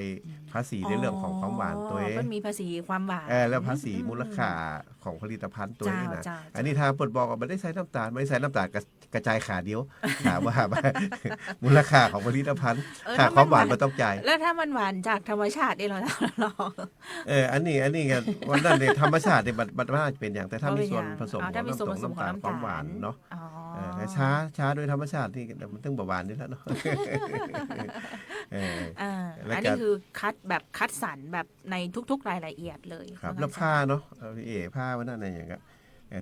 ภาษีในเรื่องของความหวานตัวเองมันมีภาษีความหวานแล้วภาษีมูลค่าของผลิตภัณฑ์ตัวนี้นะอันนี้ทางเปิดบอกว่าไม่ได้ใช้น้ำตาลไม่ใช้น้ำตาลกระจายขาเดียวถามว่ามูลค่าของผลิตภัณฑ์ค่าความหวานมันต้องจ่ายแล้วถ้ามันหวานจากธรรมชาติได้หรออันนี้กันวันนั้นในธรรมชาติในบัตรว่าจะเป็นอย่างแต่ถ้ามีส่วนผสมของน้ำตาลความหวานเนาะช้าโดยธรรมชาติที่มันต้องหวานนี่แล้วเนาะอันนี้คือคัดสรรแบบในทุกๆรายละเอียดเลยครับแล้วผ้าเนาะผ้าวันนั้นอะไรอย่างเงี้ย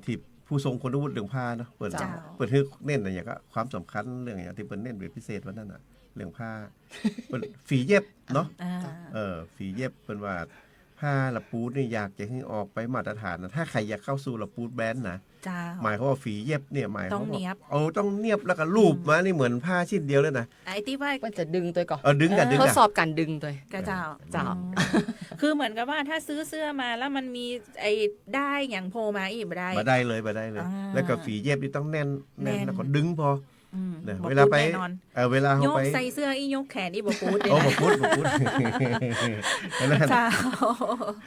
ที่ผู้ทรงคุณวุฒิเรื่องผ้าเนาะเปิดให้เน้นอะไรอย่างเงี้ยความสำคัญเรื่องอย่างที่เปิดเน้นเป็นพิเศษวันนั้นอ่ะเรื่องผ้าฝีเย็บเนาะฝีเย็บเป็นว่าผ้าละปูดนี่อยากจะให้ออกไปมาตรฐานนะถ้าใครอยากเข้าสู่ละปูดแบรนด์นะ หมายเขาว่าฝีเย็บเนี่ยหมาย ต้องเนียบต้องเนียบแล้วก็รูปมานี่เหมือนผ้าชิ้นเดียวเลยนะไอ้ที่ว่ามันจะดึงตัวก่อนดึงกันทดสอบการดึงตัวก็เจ้า คือเหมือนกับว่าถ้าซื้อเสื้อมาแล้วมันมีไอ้ได้อย่างโผล่มาอีกบ่ได้เลยแล้วก็ฝีเย็บนี่ต้องแน่นแล้วก็ดึงพอเวลาไปเวลาเขาไปยกใส่เสื้ออียกแขนอีบ่พูดบ่พูด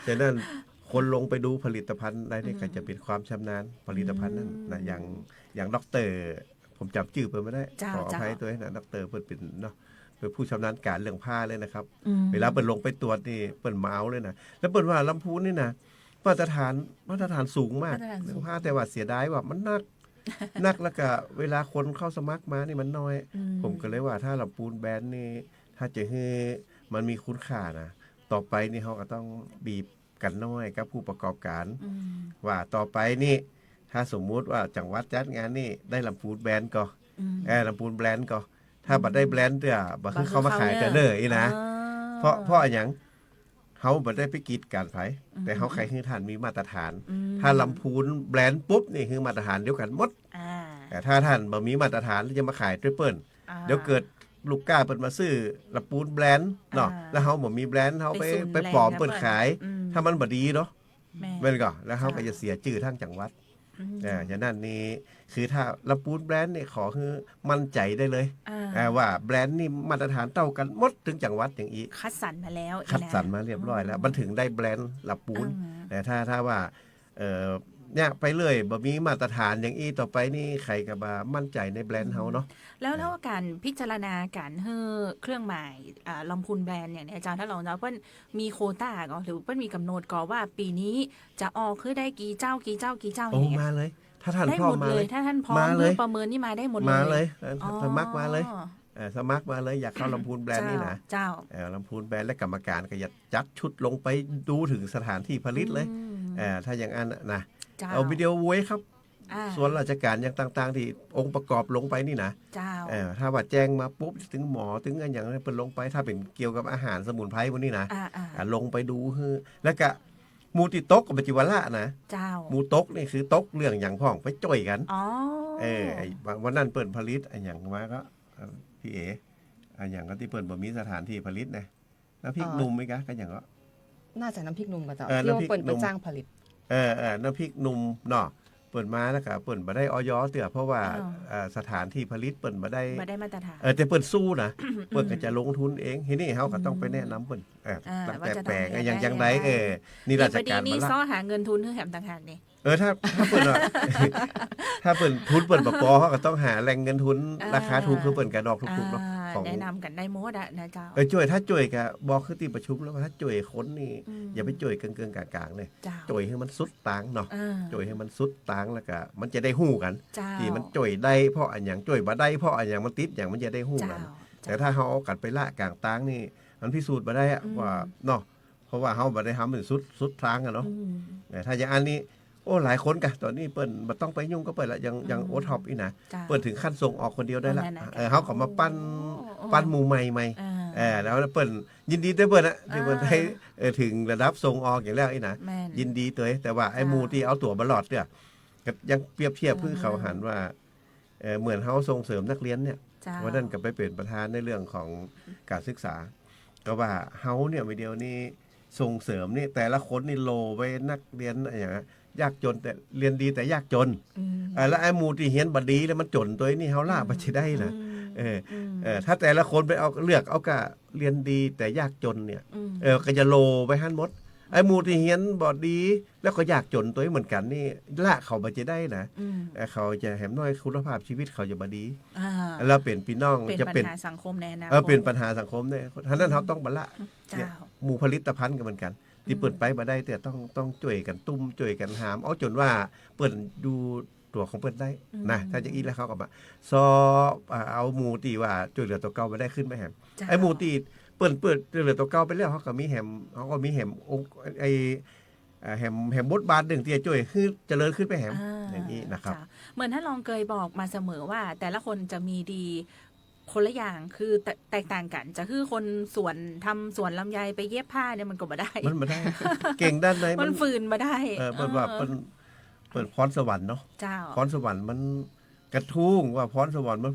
ฉะนั้นคนลงไปดูผลิตภัณฑ์อะไรนี่ก็จะเป็นความชำนาญผลิตภัณฑ์นั้นนะอย่างด็อกเตอร์ผมจำชื่อเพิ่นไม่ได้ขออภัยตัวนะด็อกเตอร์เพิ่นเป็นเนาะเป็นผู้ชำนาญการเรื่องผ้าเลยนะครับเวลาเปิ้นลงไปตรวจนี่เปิ้นมาเอาเลยนะแล้วเปิ้นว่าลำพูนนี่นะมาตรฐานสูงมากเรื่องผ้าแต่ว่าเสียดายว่ามันนักแล้วก็เวลาคนเข้าสมัครมานี่มันน้อยผมก็เลยว่าถ้าลำพูนแบรนด์นี่ถ้าจะให้มันมีคุณค่านะต่อไปนี่เขาก็ต้องบีบกันน้อยกับผู้ประกอบการว่าต่อไปนี่ถ้าสมมุติว่าจังหวัดจัดงานนี่ได้ลำพูนแบรนด์ก็ลำพูนแบรนด์ก็ถ้าบัดได้แบรนด์เด้อบ่คือเขามาขายกันเด้ออีนะเพราะหยังเขาบ่ได้ไปกีดกันไผแต่เขาขายคือท่านมีมาตรฐานถ้าลำพูนแบรนด์ปุ๊บนี่คือมาตรฐานเดียวกันหมดแต่ถ้าท่านบ่มีมาตรฐานจะมาขายทริปเปิลเดี๋ยวเกิดลูกก้าเปิดมาซื้อลำปูนแบรนด์เนาะแล้วเขาบ่มีแบรนด์เขาไปปลอมเปิดขายถ้ามันบ่ดีเนาะแม่นก็แล้วเขาก็จะเสียชื่อทางจังหวัดฉะนั้นนี่คือถ้าลำปูนแบรนด์นี่ขอคือมั่นใจได้เลยว่าแบรนด์นี่มาตรฐานเท่ากันหมดถึงจังหวัดอย่างอีคัดสรรมาแล้วคัดสรรมาเรียบร้อยแล้วมันถึงได้แบรนด์ลำปูนแต่ถ้าว่าเนี่ยไปเลยบ่มีมาตรฐานอย่างอีต่อไปนี่ใครก็บ่มั่นใจในแบรนด์เฮาเนาะแล้วการพิจารณาการเฮอเครื่องหมายลำพูนแบรนด์อย่างอาจารย์ถ้าเราเนาะเพิ่นมีโควต้าก็หรือเพิ่นมีกำหนดก็ว่าปีนี้จะออกคือได้กี่เจ้าอย่างเงี้ยมาเลยถ้าท่านพร้อมมาเลยถ้าท่านพร้อมเพื่อประเมินนี่มาได้หมดเลยมาเลยสมัครมาเลยสมัครมาเลยอยากเข้าลำพูนแบรนด์นี่นะเจ้าลำพูนแบรนด์และกรรมการก็จะจัดชุดลงไปดูถึงสถานที่ผลิตเลยถ้าอย่างนั้นนะเอาวิดีโอไว้ครับส่วนราชการอย่างต่างๆที่องค์ประกอบลงไปนี่นะถ้าว่าแจ้งมาปุ๊บถึงหมอถึงอันอย่างนั้นเป็นลงไปถ้าเป็นเกี่ยวกับอาหารสมุนไพรพวกนี้นะลงไปดูแล้วก็มูติตกกับปัจจุบันละนะมูตกนี่คือตกเรื่องอย่างพ่องไปจ่อยกันวันนั้นเปิดผลิตอันอย่างมาก็พี่เอ๋อันอย่างก็ที่เปิดบ่มีสถานที่ผลิตนะน้ำพริกหนุ่มไหมกะก็อย่างก็น่าจะน้ำพริกหนุ่มก็จะที่ว่าเปิดไปจ้างผลิตน้ำพริกหนุ่มเนาะเปิดมาแล้วก็เปิดมาได้อยเตือเพราะว่าสถานที่ผลิตเปิดมาได้มาตรฐานแต่เปิดสู้นะเปิดก็จะลงทุนเองทีนี้เขาก็ต้องไปแนะนำเปิดตั้งแต่แปลงอย่างใดนี่ราชการนี่ซ้อหาเงินทุนเพื่อแถมต่างหากนี่ถ้าเปิดถ้าเปิดทุนเปิดปอเขาก็ต้องหาแหล่งเงินทุนราคาถูกคือเปิดกระดอกถูกๆเนาะแนะนำกันได้หมดนะเจ้าช่วยถ้าช่วยก็บอกคือที่ประชุมแล้วว่าถ้าช่วยคนนี่อย่าไปช่วยเกินๆกลางๆเลยช่วยให้มันสุดตังเนาะช่วยให้มันสุดตังแล้วก็มันจะได้ฮู้กันที่มันช่วยได้เพราะอันอย่างช่วยบ่ได้เพราะอันอย่างมันติดอย่างมันจะได้ฮู้กันแต่ถ้าเฮาเอากันไปละกลางตังนี่มันพิสูจน์บ่ได้ว่าเนาะเพราะว่าเฮาบ่ได้ทำเป็นสุดทางอ่ะเนาะแต่ถ้าอย่างอันนี้หลายคนกะตอนนี้เปิ้นบ่ต้องไปยุ่งก็เปิ้นละยังโอท็อปอีนะเปิ้นถึงขั้นส่งออกคนเดียวได้ละเฮาก็มาปั้นหมู่ใหม่แล้วเปิ้นยินดีด้วยเปิ้นที่เปิ้นได้ถึงระดับส่งออกอย่างแล้วอีนะยินดีตัวแต่ว่าไอ้หมู่ที่เอาตัวบ่รอดเนี่ยก็ยังเปรียบเทียบคือเขาหันว่าเหมือนเฮาส่งเสริมนักเรียนเนี่ยว่านั่นก็ไปเป็นประธานในเรื่องของการศึกษาก็ว่าเฮาเนี่ยวิดีโอนี้ส่งเสริมนี่แต่ละคนนี่โลไว้นักเรียนอย่างยากจนแต่เรียนดีแต่ยากจนแล้วไอ้หมู่ที่เรียนบ่ดีแล้วมันจนตัวนี้เฮาล่าบ่สิได้นะถ้าแต่ละคนไปเอาเลือกเอาก็เรียนดีแต่ยากจนเนี่ยก็จะโลไปหั่นหมดไอ้หมู่ที่เรียนบ่ดีแล้วก็ยากจนตัวเหมือนกันนี่ละเขาบ่สิได้นะเขาจะแหมน้อยคุณภาพชีวิตเขาจะบ่ดีแล้วเป็นพี่น้องจะเป็นปัญหาสังคมแน่นะเป็นปัญหาสังคมแน่ฉะนั้นเฮาต้องบ่ละหมู่ผลิตภัณฑ์ก็เหมือนกันที่เปิดไปบ่ได้แต่ต้องช่วยกันตุ้มช่วยกันหามเอาจนว่าเปิดดูตัวของเปิดได้นะถ้าจะอีกแล้วเขาก็มาซอเอาหมู่ที่ว่าช่วยเหลือตัวเก่าบ่ได้ขึ้นไปแหมไอ้หมู่ที่เปิดช่วยเหลือตัวเก่าไปแล้วเขาก็มีแหมเขาก็มีแหมไอ้แหมบทบาทนึงที่จะช่วยคือเจริญขึ้นไปแหมอย่างนี้นะครับเหมือนท่านรองเคยบอกมาเสมอว่าแต่ละคนจะมีดีคนละอย่างคือแตกต่างกันจะคือคนทำสวนลำไยไปเย็บผ้าเนี่ยมันก็บ่ได้มันบ่ได้เก่งด้านไหนมันฝืนบ่ได้เปิ้นว่า เปิดพรสวรรค์เนาะ เจ้า พรสวรรค์มันกระทุ้งว่าพรสวรรค์มัน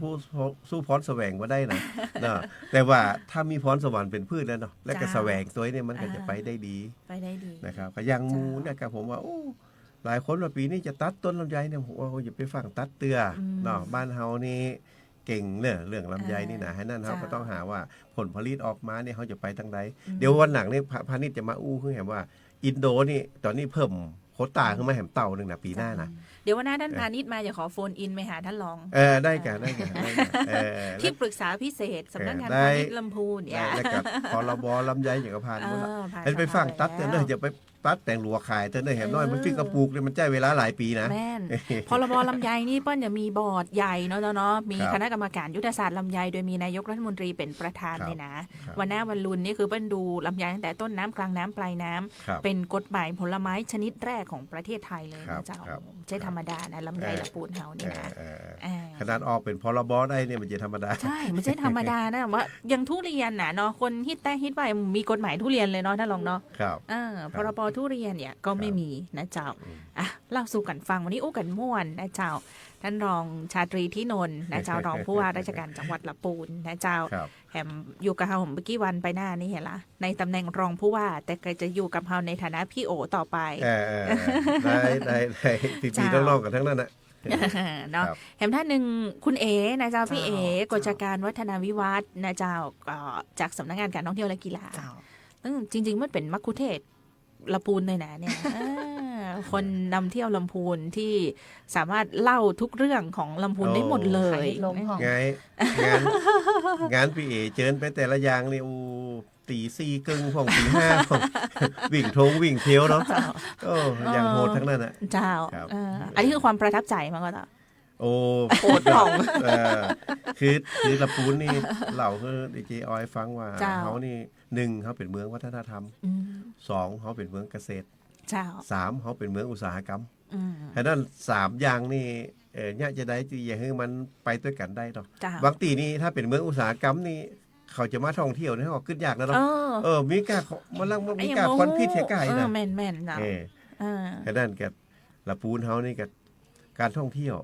สู้พรแสวงมาได้นะ เนาะแต่ว่าถ้ามีพรสวรรค์เป็นพืชแล้วเนาะและก็แสวงตัวนี้มันก็จะไปได้ดีนะครับก็ยังมูนะครับผมว่าโอ้หลายคนว่าปีนี้จะตัดต้นลำไยเนี่ยผมว่าอย่าไปฟังตัดเตือเนาะบ้านเฮานี่เก่งเรื่องลำไยนี่นะให้นั่นเขาก็ต้องหาว่าผลผลิตออกมาเนี่ยเขาจะไปทางใดเดี๋ยววันหลังนี่พาณิชย์จะมาอู้คือเห็นว่าอินโดนี่ตอนนี้เพิ่มโควต้าขึ้นมาแหมเต่าหนึ่งนะปีหน้านะเดี๋ยววันหน้าท่านพาณิชย์มาจะขอโฟนอินไปหาท่านรองได้กันที่ปรึกษาพิเศษสำนักงานพาณิชย์ลำพูนเนี่ยแล้วก็พรบลำไยอย่างกระพานให้ไปฟังตัดเตือนเลยจะไปตัดแต่งหลัวขายเตือนเลยเห็นน้อยมันฟิกกระปุกเลยมันใช้เวลาหลายปีนะแม่นพรบลำไยนี่เปิ้ลจะมีบอร์ดใหญ่เนาะมีคณะกรรมการยุทธศาสตร์ลำไยโดยมีนายกรัฐมนตรีเป็นประธานเลยนะวันหน้าวันลุนนี่คือเปิ้ลดูลำไยตั้งแต่ต้นน้ำกลางน้ำปลายน้ำเป็นกฎหมายผลไม้ชนิดแรกของประเทศไทยเลยนะเจ้าใช่ธรรมดานะลำไยละปูนเฮานี่นะขนาดออกเป็นพรบได้เนี่ยมันจะธรรมดาใช่ไม่ใช่ธรรมดานะว่ายังทุเรียนน่ะเนาะคนฮิตไปมีกฎหมายทุเรียนเลยเนาะท่านรองเนาะพรบทุเรียนเนี่ยก็ไม่มีนะเจ้าเล่าสู่กันฟังวันนี้อู้กันม่วนนะเจ้าท่านรองชาตรีที่นนท์นะเจ้ารองผู้ว่าราชการจังหวัดลำพูนนะเจ้าแถมอยู่กับเฮาเมื่อกี้วันไปหน้านี่เห็นละในตำแหน่งรองผู้ว่าแต่ก็จะอยู่กับเฮาในฐานะพี่โอต่อไปได้พี่ๆน้องๆกันทั้งนั้นนะเนาะแถมท่านหนึ่งคุณเอ๋นะเจ้าพี่เอ๋กฤษการวัฒนาวิวัฒน์นะเจ้าจากสำนักงานการท่องเที่ยวและกีฬาจริงๆมันเป็นมัคคุเทศก์ลำพูนเลยนะเนี่ยคนนำเที่ยวลำพูนที่สามารถเล่าทุกเรื่องของลำพูนได้หมดเลยงานพี่เอเจิญไปแต่ละอย่างนี่ตีสี่กึ่งของตีห้าวิ่งทงวิ่งเที่ยวเนาะอย่างโหดทั้งนั้นอ่ะเจ้าอันนี้คือความประทับใจมั้งก็ต่อโหดของคือลำพูนนี่เหล่าคือดีเจออยฟังว่าเขานี่1เขาเป็นเมืองวัฒนธรรม2เขาเป็นเมืองเกษตร3เขาเป็นเมืองอุตสาหกรรมฉะนั้น3อย่างนี่เนี่ยจะได้ที่อย่างให้มันไปด้วยกันได้เนาะบางทีนี่ถ้าเป็นเมืองอุตสาหกรรมนี่เขาจะมาท่องเที่ยวนี่เขาขึ้นยากนะเนาะมีการมันลังมีการควันพิษเทกายนะแม่นๆนะฉะนั้นแกลำพูนเขานี่กับการท่องเที่ยว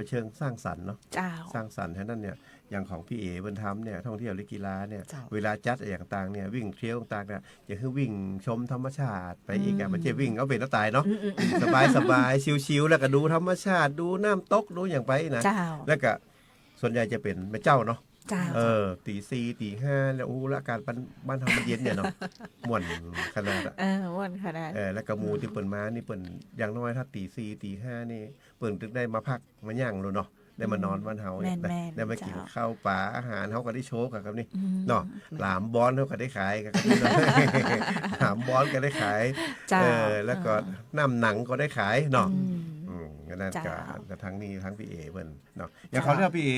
เชิงสร้างสรรค์เนาะสร้างสรรค์ฉะนั้นเนี่ยอย่างของพี่เอ๋เพิ่นทำเนี่ยท่องเที่ยวและกีฬาเนี่ยเวลาจัดอย่างต่างเนี่ยวิ่งเที่ยวต่างเนี่ยอย่าคือวิ่งชมธรรมชาติไปอีกมันจะวิ่งเอาเป็นตายเนาะสบายชิวๆแล้วก็ดูธรรมชาติดูน้ำตกดูอย่างไปนะแล้วก็ส่วนใหญ่จะเป็นแม่เจ้าเนาะตีสี่ตีห้าแล้วละการบ้านทำมันเย็นเนี่ยเนาะม่วนขนาดม่วนขนาดแล้วก็หมู่ที่เปิ่นมานี่เปิ่นอย่างน้อยถ้าตีสี่ตีห้านี่เปิ่นถึงได้มาพักมาย่างเลยเนาะได้มานอนบ้านเฮาได้มากินข้าวปลาอาหารเฮาก็ได้โชว์กับนี่เนาะหลามบอนเฮาก็ได้ขายกับนี่หลามบอนก็ได้ขายแล้วก็น้ำหนังก็ได้ขายเนาะนั่นก็ทั้งนี้ทั้งพี่เอเพิ่นเนาะอย่างเขาเรียกพี่เอ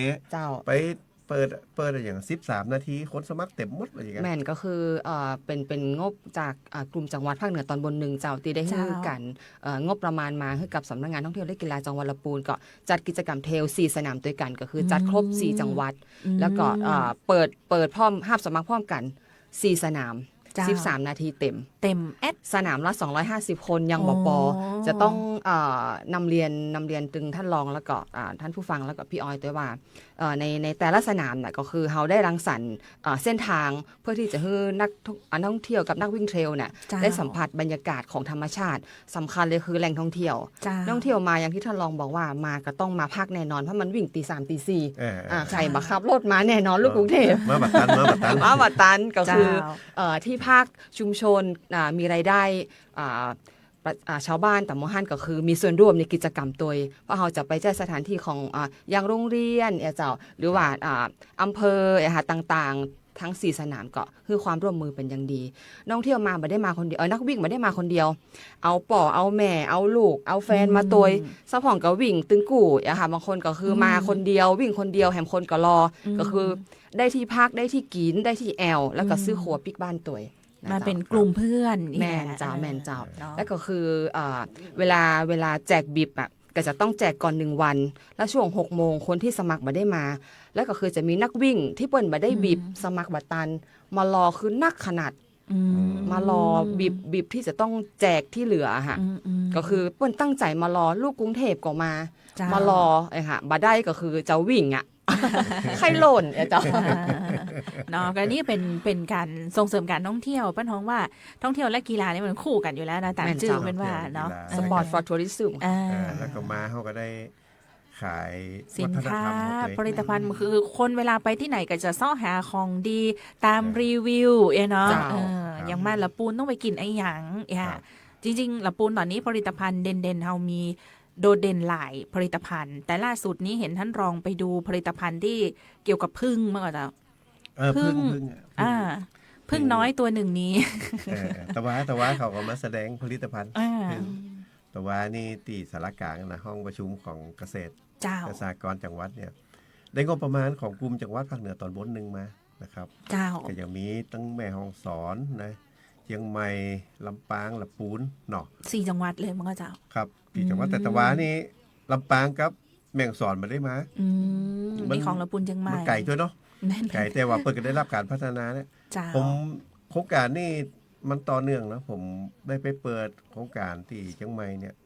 ไปเปิดอย่าง13นาทีคนสมัครเต็มหมดอะไรอย่างเงี้ยแม่นก็คือเป็นงบจากกลุ่มจังหวัดภาคเหนือตอนบน1เจ้าที่ได้ให้กันงบประมาณมาให้กับสำนักงานท่องเที่ยวและกีฬาจังหวัดลำพูนก็จัดกิจกรรมเทรล4สนามด้วยกันก็คือจัดครบ4จังหวัดแล้วก็เปิดพร้อมรับสมัครพร้อมกัน4สนาม13นาทีเต็มสนามละ250คนยังบ่พอจะต้องนำเรียนตึงท่านรองแล้วก็ท่านผู้ฟังแล้วก็พี่ออยด้วยว่าในแต่ละสนามน่ะก็คือเฮาได้รังสรรค์เส้นทางเพื่อที่จะให้นักท่องเที่ยวกับนักวิ่งเทรลเนี่ยได้สัมผัสบรรยากาศของธรรมชาติสำคัญเลยคือแหล่งท่องเที่ยวนักท่องเที่ยวมาอย่างที่ท่านรองบอกว่ามาก็ต้องมาพักแน่นอนเพราะมันวิ่งตี 3 ตี 4ใครมาขับรถมาแน่นอนลูกกรุงเทพมาบัดตันก็คือที่ภาคชุมชนมีรายได้ชาวบ้านแต่มหันก็คือมีส่วนร่วมในกิจกรรมตัวเพราะเราจะไปแจ้สถานที่ของอย่างโรงเรียนเจ้าหรือว่าอำเภอต่างๆทั้ง4สนามก็คือความร่วมมือเป็นอย่างดีนักท่องเที่ยวมาไม่ได้มาคนเดียวนักวิ่งไม่ได้มาคนเดียวเอาป่อเอาแม่เอาลูกเอาแฟนมาตัวซัพพอร์ตก็วิ่งตึงกู่บางคนก็คือมาคนเดียววิ่งคนเดียวแถมคนก็รอก็คือได้ที่พักได้ที่กินได้ที่แอลแล้วก็ซื้อครัวปิกบ้านตัวมาเป็นกลุ่มเพื่อนแม่นเจ้าแล้วก็คือเวลาแจกบิบก็จะต้องแจกก่อน1วันแล้วช่วง 6 โมงคนที่สมัครบ่ได้มาแล้วก็คือจะมีนักวิ่งที่เปิ้นบ่ได้บิบสมัครบ่ตันมารอคือนักขนาด มารอบีบที่จะต้องแจกที่เหลือค่ะก็คือเปิ้นตั้งใจมารอลูกกรุงเทพก็มารอไอ้ค่ะบ่ได้ก็คือจะวิ่งอ่ะ ใครหล่นเจ้าเนาะก็นี่เป็นการส่งเสริมการท่องเที่ยวป้าท้องว่าท่องเที่ยวและกีฬานี่มันคู่กันอยู่แล้วนะตามชื่อเป็นว่าเนาะสปอร์ตฟอร์ทัวริซึมแล้วก็มาเขาก็ได้ขายสินค้าผลิตภัณฑ์คือคนเวลาไปที่ไหนก็จะซ่อหาของดีตามรีวิวเนาะอย่างมาละปูนต้องไปกินไอ้หยังจริงๆละปูนตอนนี้ผลิตภัณฑ์เด่นๆเฮามีโดดเด่นหลายผลิตภัณฑ์แต่ล่าสุดนี้เห็นท่านรองไปดูผลิตภัณฑ์ที่เกี่ยวกับผึ้งเมื่อก่อนเจ้าผึ้งน้อยตัวหนึ่งนี้แต่ว่าเขาก็มาแสดงผลิตภัณฑ์แต่ว่านี่ตีสารกลางนะห้องประชุมของเกษตรสหกรณ์จังหวัดเนี่ยได้งบประมาณของกลุ่มจังหวัดภาคเหนือตอนบนหนึ่งมานะครับก็ยังมีตั้งแม่ฮ่องสอนนะเชียงใหม่ลำปางลำพูนเนาะ4 จังหวัดเลยมั้งเจ้าครับ4 จังหวัดแต่ว่านี่ลำปางกับแม่ฮ่องสอนมาได้มามีของลำพูนเชียงใหม่ไก่ด้วยเนาะไก่แต่ว่าเปิดก็ได้รับการพัฒนาเนี่ยผมโครงการนี่มันต่อเนื่องนะผมได้ไปเปิดโครงการที่เชียงใหม่เนี่ย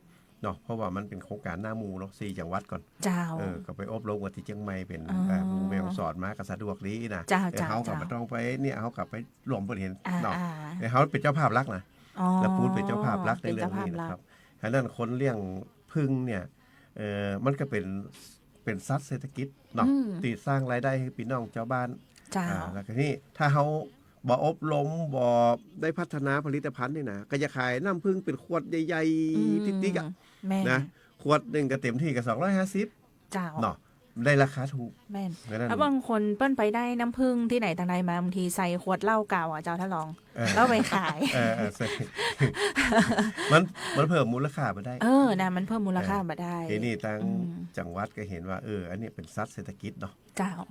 เนาะเพราะว่ามันเป็นโครงการหน้ามูเนาะ4 จังหวัดก่อนก็ไปอบรมกับที่เชียงใหม่เป็นมูแม่ฮ่องสอนมาก็สะดวกดีนะเขากลับมาต้องไปเนี่ยเขากลับไปรวมเพื่อเห็นเนาะเขาเป็นเจ้าภาพรักนะแล้วพูดเป็นเจ้าภาพรักในเรื่องนี้นะครับฉะนั้นคนเลี้ยงผึ้งเนี่ยมันก็เป็นสัตว์เศรษฐกิจเนาะตีสร้างรายได้ให้พี่น้องชาวบ้านแล้วก็นี่ถ้าเขาบ่อบรมบ่ได้พัฒนาผลิตภัณฑ์นี่นะก็จะขายน้ำผึ้งเป็นขวดใหญ่ๆติ๊กๆนะขวดหนึ่งก็เต็มที่ก็250เนาะได้ราคาถูกแม่นแล้วบางคนเปิ้นไปได้น้ำผึ้งที่ไหนต่างใดมาบางทีใส่ขวดเหล้าเก่าอ่ะเจ้าท่านลองแล้วไปขายมันเพิ่มมูลค่ามาได้นะมันเพิ่มมูลค่ามาได้ทีนี้ทางจังหวัดก็เห็นว่าอันนี้เป็นสัตว์เศรษฐกิจเนาะ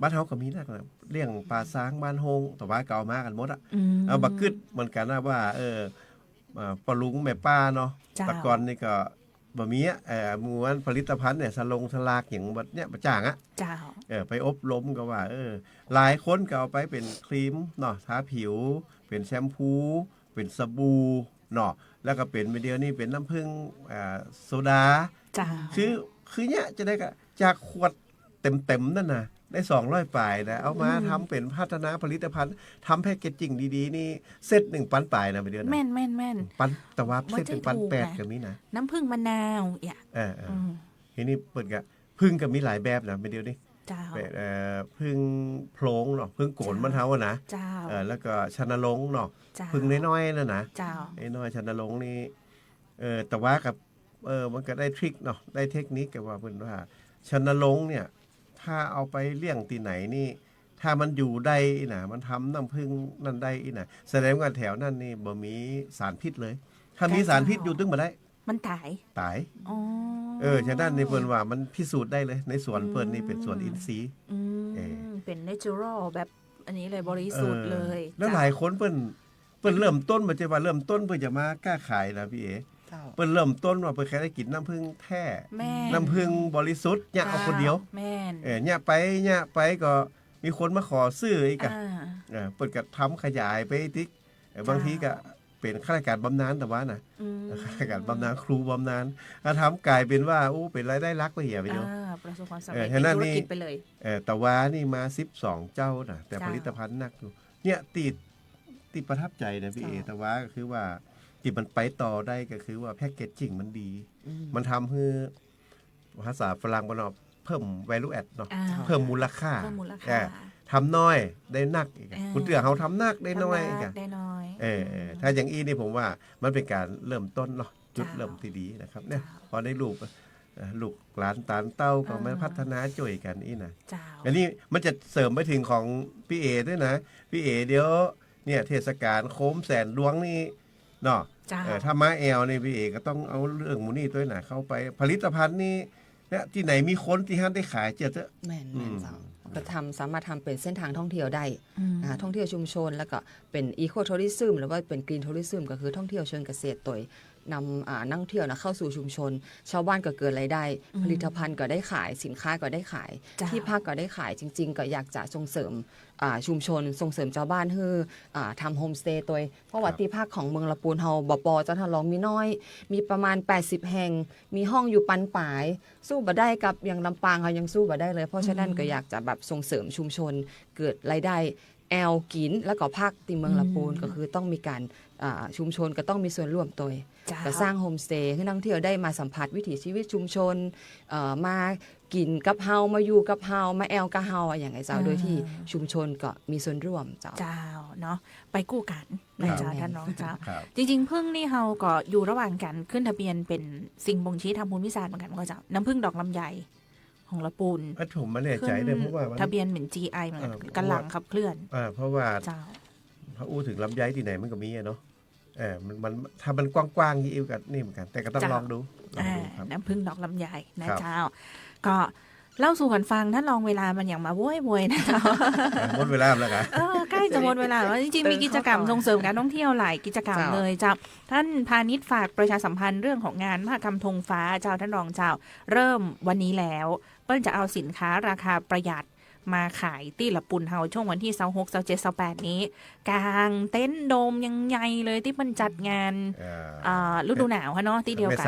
บ้านเฮาก็มีนะเลี้ยงปลาช้างบ้านโฮงแต่ว่าเก่ามากันหมดอ่ะเอาบักกึดเหมือนกันนะว่าปลาลุงแม่ป้าเนาะตะกอนนี่ก็บะหมี่ม้วนผลิตภัณฑ์เนี่ยสลากอย่างแบบเนี้ยประจ่างอ่ะไปอบรมก็ว่าหลายคนก็เอาไปเป็นครีมเนาะทาผิวเป็นแชมพูเป็นสบู่เนาะแล้วก็เป็นเดียวนี่เป็นน้ำผึ้งโซดาคือเนี้ยจะได้ก็จากขวดเต็มนั่นนะได้200 ปลายนะเอามาทำเป็นพัฒนาผลิตภัณฑ์ทำแพ็กเกจจิ้งดีๆนี่เซต1 ปันปลายนะไปเดือนแม่นปันแต่ว่าเซต1 ปัน 8ก็มีนะน้ำผึ้งมะนาวทีนี้เปิดกะผึ้งก็มีหลายแบบนะไปเดียวนี่ผึ้งโพลงเนาะผึ้งโกนมันเท้านะแล้วก็ชนลงเนาะผึ้งน้อยๆนั่นนะไอ้น้อยชนลงนี่แต่ว่ากับมันก็ได้ทริคเนาะได้เทคนิคกับว่าเพิ่นว่าชนลงเนี่ยถ้าเอาไปเลี้ยงที่ไหนนี่ถ้ามันอยู่ได้นะมันทำน้ำผึ้งนั่นได้นะแสดงว่าแถวนั่นนี่บ่มีสารพิษเลยถ้ามีสารพิษอยู่ตึ้งมาได้มันตายฉะนั้นในเพิ่นว่ามันพิสูจน์ได้เลยในสวนเพิ่นนี่เป็นสวนอินทรีย์เป็นเนเชอรัลแบบอันนี้เลยบริสุทธิ์เลยแล้วหลายคนเพิ่นเริ่มต้นมาจะว่าเริ่มต้นเพิ่นจะมากล้าขายนะพี่เปิ้นเริ่มต้นว่าเปิ้นแค่ได้กินน้ำผึ้งแท้น้ำผึ้งบริสุทธิ์เนี่ยเอาคนเดียวเนี่ยไปก็มีคนมาขอซื้ออีกอ่ะเปิ้นก็ทำขยายไปติ๊กบางทีก็เป็นข้าราชการบำนาญแต่ว่านะข้าราชการบำนาญครูบำนาญถ้าทำกลายเป็นว่าเป็นรายได้หลักไปเหี่ยไปเดียวประสบความสำเร็จเป็นธุรกิจไปเลยแต่ว่านี่มา12 เจ้านะแต่ผลิตภัณฑ์หนักอยู่เนี่ยติดประทับใจนะพี่แต่ว่าก็คือว่าที่มันไปต่อได้ก็คือว่าแพ็กเกจจิ้งมันดีมันทำให้ภาษาฝรั่งมันเพิ่ม value add เนาะเพิ่มมูลค่าทำน้อยได้นักอีกคุณเตือเขาทำนักได้น้อยอีกถ้าอย่างอีนี่ผมว่ามันเป็นการเริ่มต้นเนาะจุดเริ่มที่ดีนะครับเนี่ยพอได้ลูกหลานตาลเต้าก็มาพัฒนาจ่วยกันอีนะอันนี้มันจะเสริมไปถึงของพี่เอด้วยนะพี่เอเดี๋ยวเนี่ยเทศกาลโคมแสนหลวงนี่เนาะถ้ามาแอลนี่พี่เอกก็ต้องเอาเรื่องมูนี่ตัวไหนเข้าไปผลิตภัณฑ์นี่เนี่ยที่ไหนมีคนที่ห้างได้ขายเจอแม่นก็สามารถทำเป็นเส้นทางท่องเที่ยวได้ท่องเที่ยวชุมชนแล้วก็เป็นอีโคทัวริซึมหรือว่าเป็นกรีนทัวริซึมก็คือท่องเที่ยวเชิงเกษตรตัว นำนักท่องเที่ยวนะเข้าสู่ชุมชนชาวบ้านก็เกิดรายได้ผลิตภัณฑ์ก็ได้ขายสินค้าก็ได้ขายที่พักก็ได้ขายจริงๆก็อยากจะส่งเสริมชุมชนส่งเสริมชาวบ้านให้ทำโฮมสเตย์ตัวเพราะว่าที่พักของเมืองละปูนเฮาบ่ปอเจ้าทะลองมีน้อยมีประมาณ80แห่งมีห้องอยู่ปันป่ายสู้บ่ได้กับอย่างลำปางเขายังสู้บ่ได้เลยเพราะฉะนั้นก็อยากจะแบบส่งเสริมชุมชนเกิดรายได้แอลกินแล้วก็ภาคที่เมืองละปูนก็คือต้องมีการชุมชนก็ต้องมีส่วนร่วมตัวก็สร้างโฮมสเตย์ให้นักท่องเที่ยวได้มาสัมผัสวิถีชีวิตชุมชนมากินกับเฮามาอยู่กับเฮามาแอลกับเฮาอย่างไรเจ้าโดยที่ชุมชนก็มีส่วนร่วมเจ้าเนาะไปกู้กันนะเจ้าท่านน้องเจ้าจริงๆพึ่งนี่เฮาก็อยู่ระหว่างกันขึ้นทะเบียนเป็นสิ่งบ่งชี้ทางภูมิศาสตร์เหมือนกันก็เจ้าน้ำพึ่งดอกลำไยของละปูนผมไม่แน่ใจเลยเพราะว่าทะเบียนเหมือน GI เหมือนกันหลังขับเคลื่อนเพราะว่าพระอู้ถึงลำไยที่ไหนมันก็มีเนาะมันถ้ามันกว้างๆยี่อิวกันนี่เหมือนกันแต่ก็ต้องลองดูน้ำพึ่งดอกลำไยนะเจ้าก็เล่าสู่กันฟังท่านลองเวลามันอย่างมาโวยนะเจ้าหมดเวลาแล้วกันใกล้จะหมดเวลาแล้วจริงๆมีกิจกรรมส่งเสริมการท่องเที่ยวหลายกิจกรรมเลยเจ้าท่านพาณิชย์ฝากประชาสัมพันธ์เรื่องของงานมหกรรมธงฟ้าเจ้าท่านรองเจ้าเริ่มวันนี้แล้วเปิ้ลจะเอาสินค้าราคาประหยัดมาขายที่ละปุ่นเฮาช่วงวันที่26 27 28นี้กลางเต็นท์โดมยังใหญ่เลยที่มันจัดงานฤดูหนาวฮะเนาะที่เดียวกัน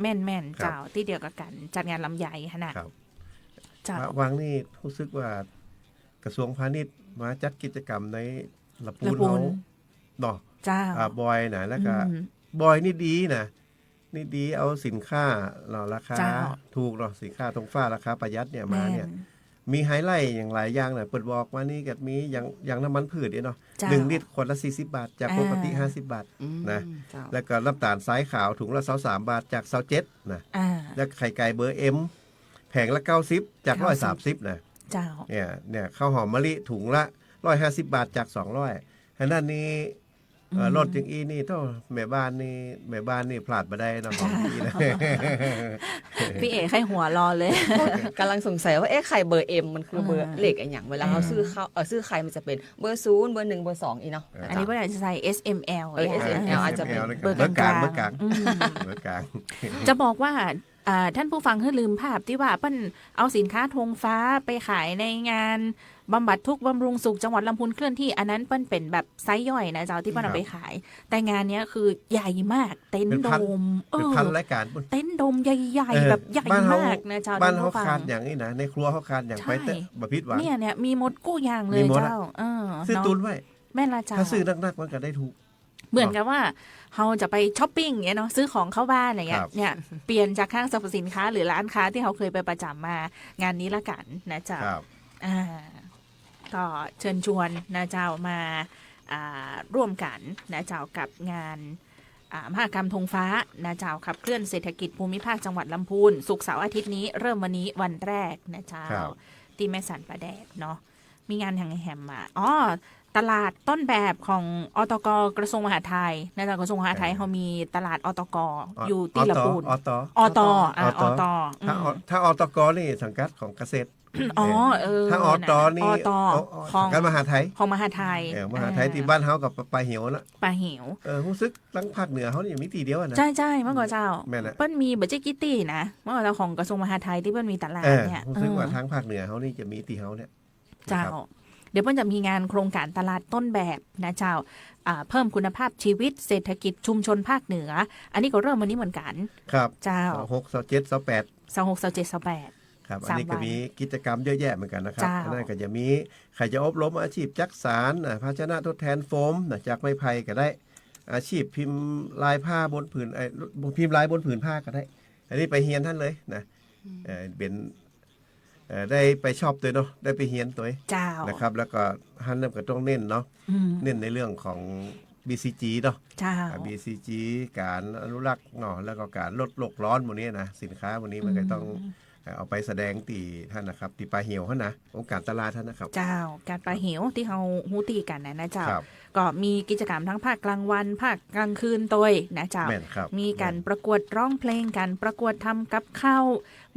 แม่นเจ้าที่เดียวกันจัดงานลำไยฮะนะวังนี่รู้สึกว่ากระทรวงพาณิชย์มาจัดกิจกรรมในละปูนเขาเนาะบอยนะแล้วก็บอยนี่ดีนะนี่ดีเอาสินค้าเราราคาถูกเนาะสินค้าธงฟ้าราคาประหยัดเนี่ยมาเนี่ยมีไฮไลท์อย่างหลายอย่างนะเปิดบอกว่านี่ก็มีอย่างน้ำมันพืชเนาะ1 ลิตรขวดละ40 บาทจากปกติ50 บาทนะแล้วก็น้ำตาลทรายขาวถุงละ23 บาทจาก27นะแล้วไข่ไก่เบอร์เอ็มแผงละ90จาก130นะเนี่ยข้าวหอมมะลิถุงละ150 บาทจาก200อันนั้นนี่รถอย่างอีนี่ต้องแม่บ้านนี่พลาดมาได้นะของพี่นะพี่เอ๋ไข่หัวรอเลยกำลังสงสัยว่าไข่เบอร์เอ็มมันคือเบอร์เลขอะไรอย่างเวลาเขาซื้อไข่มันจะเป็นเบอร์0เบอร์1เบอร์2อีเนาะอันนี้ว่าอาจจะใส่ SML SML อาจจะเป็นเบอร์กลางจะบอกว่าท่านผู้ฟังให้ลืมภาพที่ว่าเปิ้ลเอาสินค้าธงฟ้าไปขายในงานบำบัดทุกข์บำรุงสุขจังหวัดลำพูนเคลื่อนที่อันนั้นเปิ้ลเป็นแบบไซส์ย่อยนะเจ้าที่เปิ้ลเอาไปขายแต่งานนี้คือใหญ่มากเต็นท์โดมเป็นพันรายการเต็นท์โดมใหญ่ๆแบบใหญ่มากนะเจ้าบ้านเขาคานอย่างนี้นะในครัวเขาคานอย่างไปเตะบะพิษหวานเนี่ยมีหมดกู้อย่างเลยเจ้าซื้อตุนไว้แม่ละเจ้าถ้าซื้อนักๆมันก็ได้ถูกเหมือนกับว่าเราจะไปช้อปปิ้งเนาะซื้อของเข้าบ้านอย่างเงี้ยเนี่ยเปลี่ยนจากห้างสรรพสินค้าหรือร้านค้าที่เขาเคยไปประจำมางานนี้ละกันนะเจ้าก็เชิญชวนนะเจ้ามาร่วมกันนะเจ้ากับงานมหกรรมธงฟ้านะเจ้าขับเคลื่อนเศรษฐกิจภูมิภาคจังหวัดลำพูนศุกร์เสาร์อาทิตย์นี้เริ่มวันนี้วันแรกนะเจ้าที่แม่สันประแดดเนาะมีงานแฮมมาตลาดต้นแบบของอตก.กระทรวงมหาดไทยนะจ๊ะกระทรวงมหาดไทยเขามีตลาดอตก.อยู่ที่ละปูนอตถ้าอตก.นี่สังกัดของเกษตรถ้าอตนี่ของการมหาดไทยของมหาดไทยมหาดไทยที่บ้านเฮากับปลาเหี่ยวละปลาเหี่ยวรู้สึกทั้งภาคเหนือเขานี่มีตีเดียวนะใช่เมื่อก่อนเจ้าเปิ้ลมีบัจเจกิตี้นะเมื่อก่อนของกระทรวงมหาดไทยที่เปิ้ลมีตลาดเนี่ยรู้สึกว่าทั้งภาคเหนือเขานี่จะมีตีเฮาเนี่ยเจ้าเดี๋ยวเปิ้ลจะมีงานโครงการตลาดต้นแบบนะเจ้าเพิ่มคุณภาพชีวิตเศรษฐกิจชุมชนภาคเหนืออันนี้ก็เริ่มวันนี้เหมือนกันครับเจ้า26 27 28ครับอันนี้ก็มีกิจกรรมเยอะแยะเหมือนกันนะครับอันนั้นก็จะมีใครจะอบรมอาชีพจักสานภาชนะทดแทนโฟมจากไม้ไผ่ก็ได้อาชีพพิมพ์ลายผ้าบนผืนพิมพ์ลายบนผืนผ้าก็ได้อันนี้ไปเฮียนท่านเลยนะเป็นได้ไปชอบตัวเนาะได้ไปเฮียนตัวนะครับแล้วก็ท่านเริ่มก็ต้องเน้นเนาะเน้นในเรื่องของ BCG เนาะBCG การอนุรักษ์เนาะแล้วก็การลดโลกร้อนหมดนี้นะสินค้าวันนี้มันก็ต้องเอาไปแสดงตีท่านนะครับตีปลาเหี่ยวท่านนะองค์การตลาดท่านนะครับเจ้าการปลาเหี่ยวที่เขาฮู้ตีกันนะเจ้าก็มีกิจกรรมทั้งภาคกลางวันภาคกลางคืนตัวนะเจ้ามีการประกวดร้องเพลงการประกวดทำกับข้าว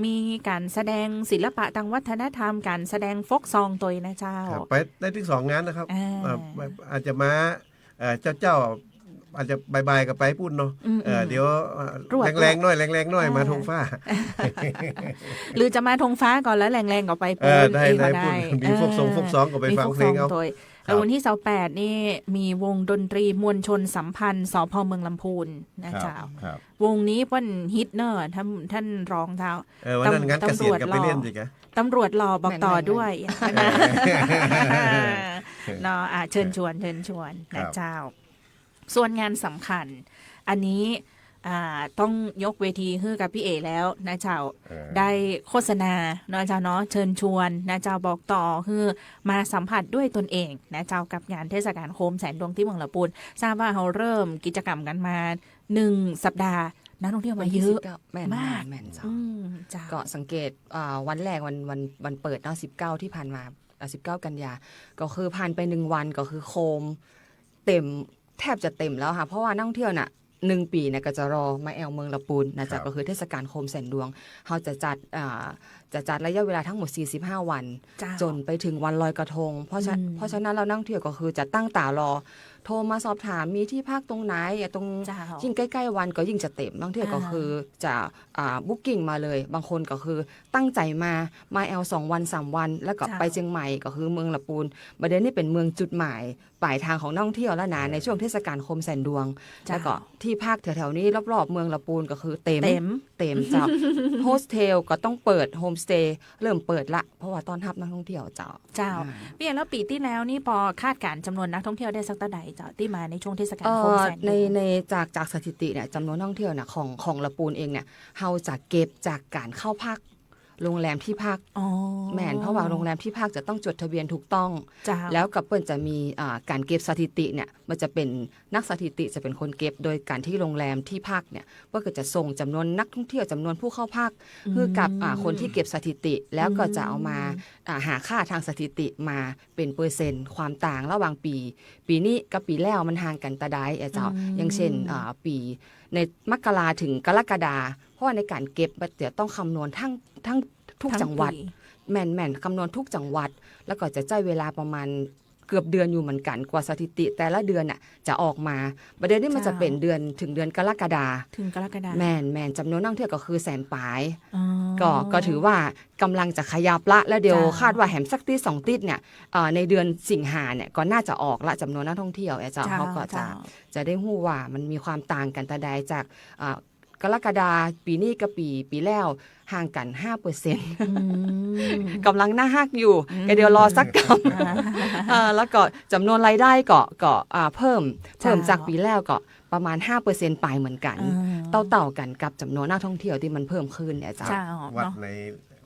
มีการแสดงศิลปะทางวัฒนธรรมการแสดงโฟกซองตัวนะเจ้าไปได้ที่2 งานนะครับอาจจะมาเจ้า อาจจะบายๆกับไปปุ่นเนาะเดี๋ยวแรงๆหน่อยมาธงฟ้าหรือจะมาธงฟ้าก่อนแล้วแรงๆก็ไปปุ่นได้มีพวกซองก็ไปฟังเพลงเอาแล้ววันที่28นี่มีวงดนตรีมวลชนสัมพันธ์สพ.เมืองลำพูนนะเจ้าวงนี้เปิ้นฮิตเนอะท่านร้องเท้าวันนั้นงั้นเกษียณกับไปเล่นสิแกตำรวจหล่อบอกต่อด้วยเนาะเชิญชวนนะเจ้าส่วนงานสำคัญอันนี้ต้องยกเวทีให้กับพี่เอแล้วนะเจ้าได้โฆษณาเนาะเจ้าเนาะเชิญชวนนะเจ้าบอกต่อคือมาสัมผัสด้วยตนเองนะเจ้ากับงานเทศกาลโคมแสนดวงที่เมืองละปูนทราบว่าเขาเริ่มกิจกรรมกันมา1 สัปดาห์นักท่องเที่ยวมาเยอะมากแม่นเจ้าก็สังเกตวันแรกวันเปิดเนาะ19ที่ผ่านมา19กันยาก็คือผ่านไป1วันก็คือโคมเต็มแทบจะเต็มแล้วค่ะเพราะว่านักท่องเที่ยวน่ะ1 ปีเนี่ยก็จะรอมาแอลเมืองละปูนนะจ๊ะก็คือเทศกาลโคมแสนดวงเขาจะจัดระยะเวลาทั้งหมด45 วันจนไปถึงวันลอยกระทงเพราะฉะนั้นเรานักท่องเที่ยวก็คือจะตั้งตารอโทรมาสอบถามมีที่พักตรงไหนตรงยิ่งใกล้ๆวันก็ยิ่งจะเต็มนักท่องเที่ยวก็คือจะบุ๊กกิ้งมาเลยบางคนก็คือตั้งใจมาแอล2 วัน 3 วันแล้วก็ไปเชียงใหม่ก็คือเมืองละปูนประเด็นนี้เป็นเมืองจุดหมายปลายทางของนักท่องเที่ยวแล้วนะในช่วงเทศกาลโคมแสนดวงแล้วก็ที่พักแถวๆนี้รอบๆเมืองละปูนก็คือเต็มจ้ะโฮสเทลก็ต้องเปิดโฮมสเตย์เริ่มเปิดละเพราะว่าต้อนรับนักท่องเที่ยวเจ้าพี่เอ๋แล้วปีที่แล้วนี่พอคาดการจำนวนนักท่องเที่ยวได้สักเท่าไหร่เจ้าที่มาในช่วงเทศกาลโคมแสนดวงในจากสถิติเนี่ยจำนวนนักท่องเที่ยวเนี่ยของละปูนเองเนี่ยเฮาจะเก็บจากการเข้าพักโรงแรมที่พักแม่นเพราะว่าโรงแรมที่พักจะต้องจดทะเบียนถูกต้องแล้วกับเปิ้นจะมีการเก็บสถิติเนี่ยมันจะเป็นนักสถิติจะเป็นคนเก็บโดยการที่โรงแรมที่พักเนี่ยก็จะส่งจำนวนนักท่องเที่ยวจำนวนผู้เข้าพักคือกับคนที่เก็บสถิติแล้วก็จะเอามาหาค่าทางสถิติมาเป็นเปอร์เซ็นต์ความต่างระหว่างปีนี้กับปีแล้วมันห่างกันตาได้เจ้าอย่างเช่นปีในมกราถึงกรกฎาเพราะว่าในการเก็บเดี๋ยวต้องคำนวณทั้งทุกจังหวัดแม่นคำนวณทุกจังหวัดแล้วก็จะใช้เวลาประมาณเกือบเดือนอยู่เหมือนกันกว่าสถิติแต่ละเดือนน่ะจะออกมาประเด็นนี้มันจะเป็นเดือนถึงเดือนกรกฎาแม่นจำนวนนักท่องเที่ยวก็คือ100,000 ปลายก็ถือว่ากำลังจะขยับละแล้วเดี๋ยวคาดว่าแหมสักติด2 ติดเนี่ยในเดือนสิงหาเนี่ยก็น่าจะออกละจำนวนนักท่องเที่ยวเขาก็จะได้รู้ว่ามันมีความต่างกันแต่ใดจากกรกฎาปีนี้กับปีแล้วห่างกัน 5% กำลังน่าฮักอยู่ก็เดี๋ยวรอสักกำแล้วก็จำนวนรายได้ก็เพิ่มจากปีแล้วก็ประมาณ 5% ปลายเหมือนกันเต่ากันกับจำนวนนักท่องเที่ยวที่มันเพิ่มขึ้นเนี่ยเจ้าวัดใน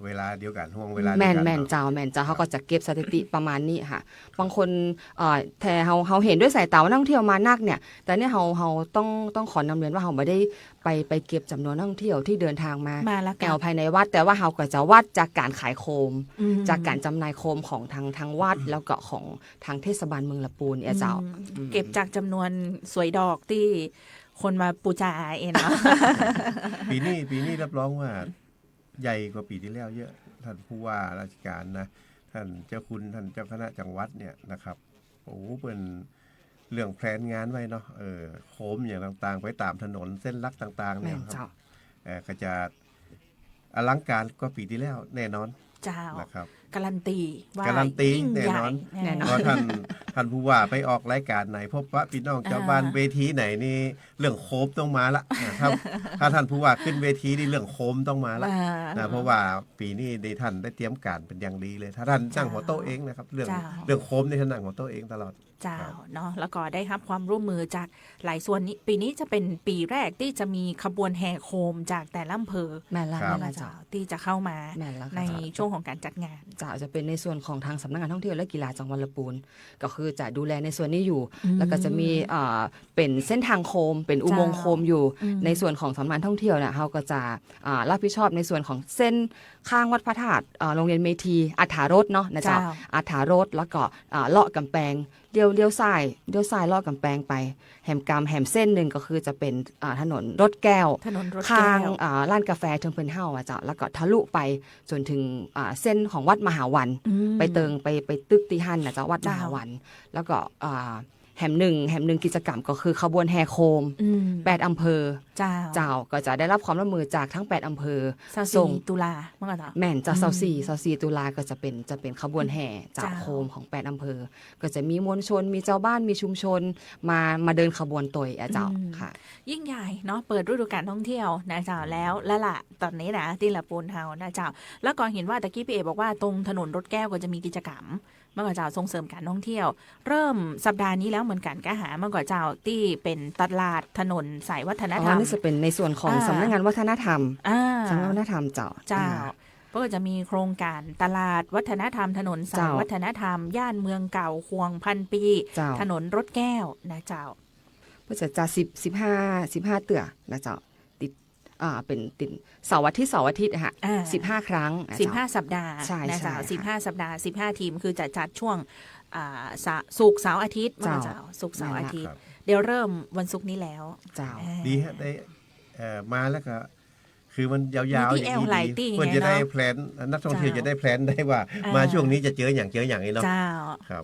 เวลาเดียวกันห่วงเวลาแม่นเจ้าเขาก็จะเก็บสถิติประมาณนี้ค่ะบางคนแต่เขาเห็นด้วยสายตาว่านักท่องเที่ยวมานักเนี่ยแต่เนี่ยเขาต้องขอนำเรียนว่าเขาไม่ได้ไปเก็บจำนวนนักท่องเที่ยวที่เดินทางมาแอวภายในวัดแต่ว่าเขาก็จะวัดจากการขายโคมจากการจำหน่ายโคมของทางวัดแล้วก็ของทางเทศบาลเมืองละปูนเจ้าเก็บจากจำนวนสวยดอกที่คนมาปูจาเนาะ ปีนี้รับรองว่าใหญ่กว่าปีที่แล้วเยอะท่านผู้ว่าราชการนะท่านเจ้าคุณท่านเจ้าคณะจังหวัดเนี่ยนะครับโอ้เป็นเรื่องแผนงานไว้เนาะโคมอย่างต่างๆไปตามถนนเส้นลักต่างๆเนี่ยครับก็จะอลังการกว่าปีที่แล้วแน่นอนนะครับการันตีว่าแน่นอนเพราะท่านผู้ว่าไปออกรายการไหนพบว่าพี่น้องชาวบ้านเวทีไหนนี่เรื่องโคมต้องมาละถ้าท่านผู้ว่าขึ้นเวทีนี่เรื่องโคมต้องมาละนะเพราะว่าปีนี้ได้ท่านได้เตรียมการเป็นอย่างดีเลยถ้าท่านนั่งหัวโต๊ะเองนะครับเรื่องโคมในท่านนั่งหัวโต๊ะเองตลอดเจ้าเนาะแล้วก็ได้รับความร่วมมือจากหลายส่วนนี้ปีนี้จะเป็นปีแรกที่จะมีขบวนแห่โคมจากแต่ละอำเภอแม่ละเจ้าที่จะเข้ามาในช่วงของการจัดงานจะเป็นในส่วนของทางสำนักงานท่องเที่ยวและกีฬาจังหวัดละปูนก็คือจะดูแลในส่วนนี้อยู่แล้วก็จะมีเป็นเส้นทางโคมเป็นอุโมงค์โคมอยู่ในส่วนของสำนักงานท่องเที่ยวเนี่ยเขาก็จะรับผิดชอบในส่วนของเส้นข้างวัดพระธาตุโรงเรียนเมธีอัฐารสเนาะนะจ๊ะอัฐารสแล้วก็เลาะกำแพงเลี้ยวซ้ายเลาะกำแพงไปแหมเส้นหนึ่งก็คือจะเป็นถนนรถแก้วข้างร้านกาแฟเทิงเพิ่นเฮาจ้ะแล้วก็ทะลุไปจนถึงเส้นของวัดมหาวันไปเติงไปตึกตีหันนะจ๊ะวัดมหาวันแล้วก็ แหมหนึ่งกิจกรรมก็คือขบวนแห่โคม8อำเภอเจ้าก็จะได้รับความร่วมมือจากทั้ง8อำเภอส่งตุลาเมื่อก่อนแม่นจะ24ตุลาก็จะเป็นขบวนแห่จากโคมของ8อำเภอก็จะมีมวลชนมีเจ้าบ้านมีชุมชนมาเดินขบวนตัวเจ้าค่ะยิ่งใหญ่เนาะเปิดฤดูกาลท่องเที่ยวนะเจ้าแล้วล่ะตอนนี้นะที่ละปูนเฮานะเจ้าแล้วก็เห็นว่าตะกี้พี่เอบอกว่าตรงถนนรถแก้วก็จะมีกิจกรรมเมื่อก่อนเจ้าส่งเสริมการท่องเที่ยวเริ่มสัปดาห์นี้แล้วเหมือนกันก็หาเมื่อก่อนเจ้าที่เป็นตลาดถนนสายวัฒนธรรมนี่จะเป็นในส่วนของสำนักงานวัฒนธรรมสำนักงานวัฒนธรรมเจ้าก็จะมีโครงการตลาดวัฒนธรรมถนนสายวัฒนธรรมย่านเมืองเก่าควงพันปีถนนรถแก้วนะเจ้าก็จะ15เตื่อนะเจ้าติดเป็นติดเสาร์อาทิตย์ค่ะ15ครั้ง15สัปดาห์นะเจ้า15สัปดาห์15ทีมคือจะจัดช่วงศุกร์เสาร์อาทิตย์เจ้าศุกร์เสาร์อาทิตย์เดี๋ยวเริ่มวันศุกร์นี้แล้วเจ้าดีฮะได้มาแล้วก็คือมันยาวๆอย่างนี้ดีเพื่อจะได้แพลนนักท่องเที่ยวจะได้แพลนได้ว่ามาช่วงนี้จะเจออย่างนี้เนาะครับ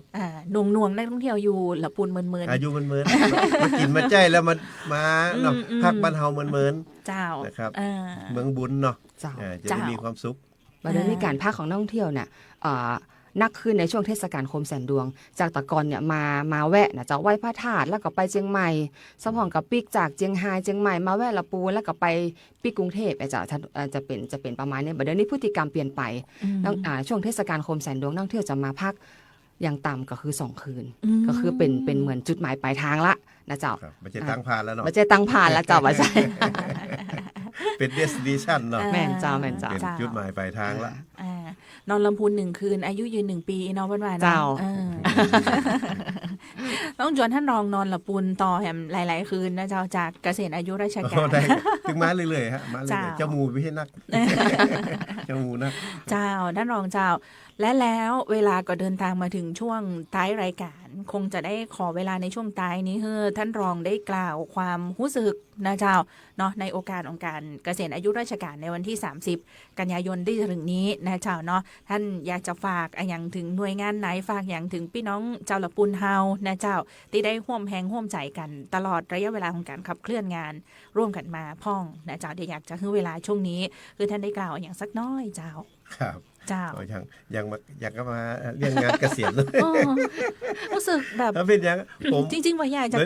นวงนักท่องเที่ยวอยู่ละปูนเมินอายุเมินมากินมาใจแล้วมาเนาะพักบ้านเฮาเมินเจ้านะครับเมืองบุญเนาะจะได้มีความสุขประเด็นในการพักของนักท่องเที่ยวเนี่ยนักขึ้นในช่วงเทศกาลโคมแสนดวงจากตะกอนเนี่ยมาแวะนะจะไหว้พระธาตุแล้วก็ไปเชียงใหม่สมพรกับปิกจากเชียงไฮ้เชียงใหม่มาแวะละปูแล้วก็ไปปิกกรุงเทพจะเป็นประมาณนี้เดี๋ยวนี้พฤติกรรมเปลี่ยนไปช่วงเทศกาลโคมแสนดวงนักท่องเที่ยวจะมาพักอย่างต่ำก็คือ2คืนก็คือเป็นเหมือนจุดหมายปลายทางละนะเจ้าไม่ใช่ตั้งผ่านแล้วเนาะไม่ใช่ตั้งผ่านแล้วเจ้าว่าใช่เป็น destination เนาะแม่นเจ้าเป็นจุดหมายปลายทางละนอนลำพูน1คืนอายุยืน1ปีเนาะวันๆเจ้าต้องชวนท่านรองนอนลำพูนต่อแหมหลายๆคืนนะเจ้าจากเกษียณอายุราชการถึงมาเรื่อยๆฮะมาเรื่อยๆเจ้าหมูไม่ใช่นักเจ้าหมูนักเจ้าท่านรองเจ้าและแล้วเวลาก็เดินทางมาถึงช่วงท้ายรายการคงจะได้ขอเวลาในช่วงท้ายนี้ท่านรองได้กล่าวความรู้สึกนะเจ้าเนาะในโอกาสของการเกษียณอายุราชการในวันที่30กันยายนที่จะถึงนี้นะเจ้าเนาะท่านอยากจะฝากอย่างถึงหน่วยงานไหนฝากอย่างถึงพี่น้องเจ้าละปูนเฮานะเจ้าที่ได้ร่วมแหงร่วมใจกันตลอดระยะเวลาของการขับเคลื่อนงานร่วมกันมาพ่องนะเจ้าเดี๋ยวอยากจะให้เวลาช่วงนี้คือท่านได้กล่าวอย่างสักน้อยเจ้าครับยังก็มาเรื่องงานเกษียณเลยรู้สึกแบบเป็นอย่างผมจริงๆว่าอยากจะ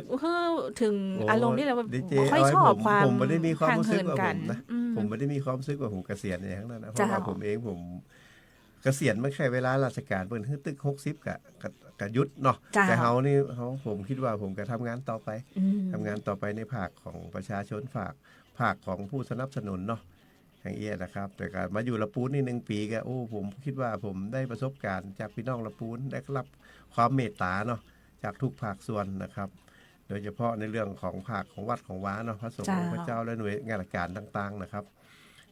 ถึงอารมณ์นี่แหละว่าค่อยชอบความผมไม่ได้มีความรู้สึกว่าผมนะผมไม่ได้มีความรู้สึกว่าผมเกษียณอย่างนั้นนะเพราะว่าผมเองผมเกษียณไม่ใช่เวลาราชการเปิดตึก60กับยุทธเนาะแต่เฮานี่ผมคิดว่าผมก็ทำงานต่อไปในภาคของประชาชนภาคของผู้สนับสนุนเนาะอย่างเอี้ยนะครับแต่การมาอยู่ละปูนนี่1ปีก็ผมคิดว่าผมได้ประสบการณ์จากพี่น้องละปูนได้รับความเมตตาเนาะจากทุกภาคส่วนนะครับโดยเฉพาะในเรื่องของภาคของวัดของว้าเนาะพระสงฆ์พระเจ้าและหน่วยงานราชการต่างๆนะครับ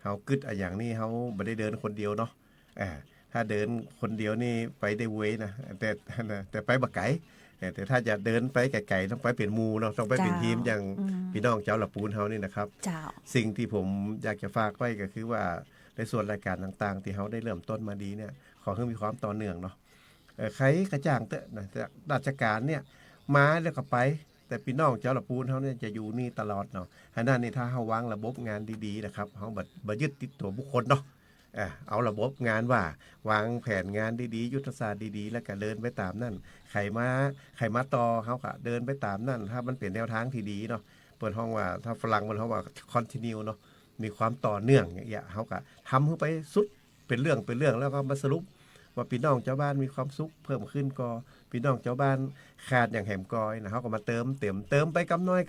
เฮากึดอย่างนี้เฮาไม่ได้เดินคนเดียวเนาะถ้าเดินคนเดียวนี่ไปได้เว้ยนะแต่ไปบักไก่แต่ถ้าจะเดินไปไกลๆต้องไปเป็นมูเนาะต้องไปเป็นทีมอย่างพี่น้องเจ้าละปูนเฮานี่นะครับสิ่งที่ผมอยากจะฝากไว้ก็คือว่าในส่วนรายการต่างๆที่เฮาได้เริ่มต้นมาดีเนี่ยขอให้มีความต่อเนื่องเนาะใครกระจ่างเตอะนะราชการเนี่ยมาแล้วก็ไปแต่พี่น้องเจ้าละปูนเฮาเนี่ยจะอยู่นี่ตลอดเนาะฉะนั้นนี่ถ้าเฮาวางระบบงานดีๆนะครับเฮาบ่ยึดติดตัวบุคคลเนาะเอาระบบงานว่าวางแผนงานดีๆยุทธศาสตร์ดีๆแล้วก็เดินไปตามนั่นใครมาต่อเขาก็เดินไปตามนั่นถ้ามันเปลี่ยนแนวทางที่ดีเนาะเปิดห้องว่าถ้าฝรั่งมันเขาว่า continue เนาะมีความต่อเนื่องอย่างเงี้ยเขาก็ทำให้ไปสุดเป็นเรื่องแล้วก็มาสรุปว่าพี่น้องเจ้าบ้านมีความสุขเพิ่มขึ้นก็พี่น้องเจ้าบ้านขาดอย่างแหมกอยนะเขาก็มาเติมไปกำน้อย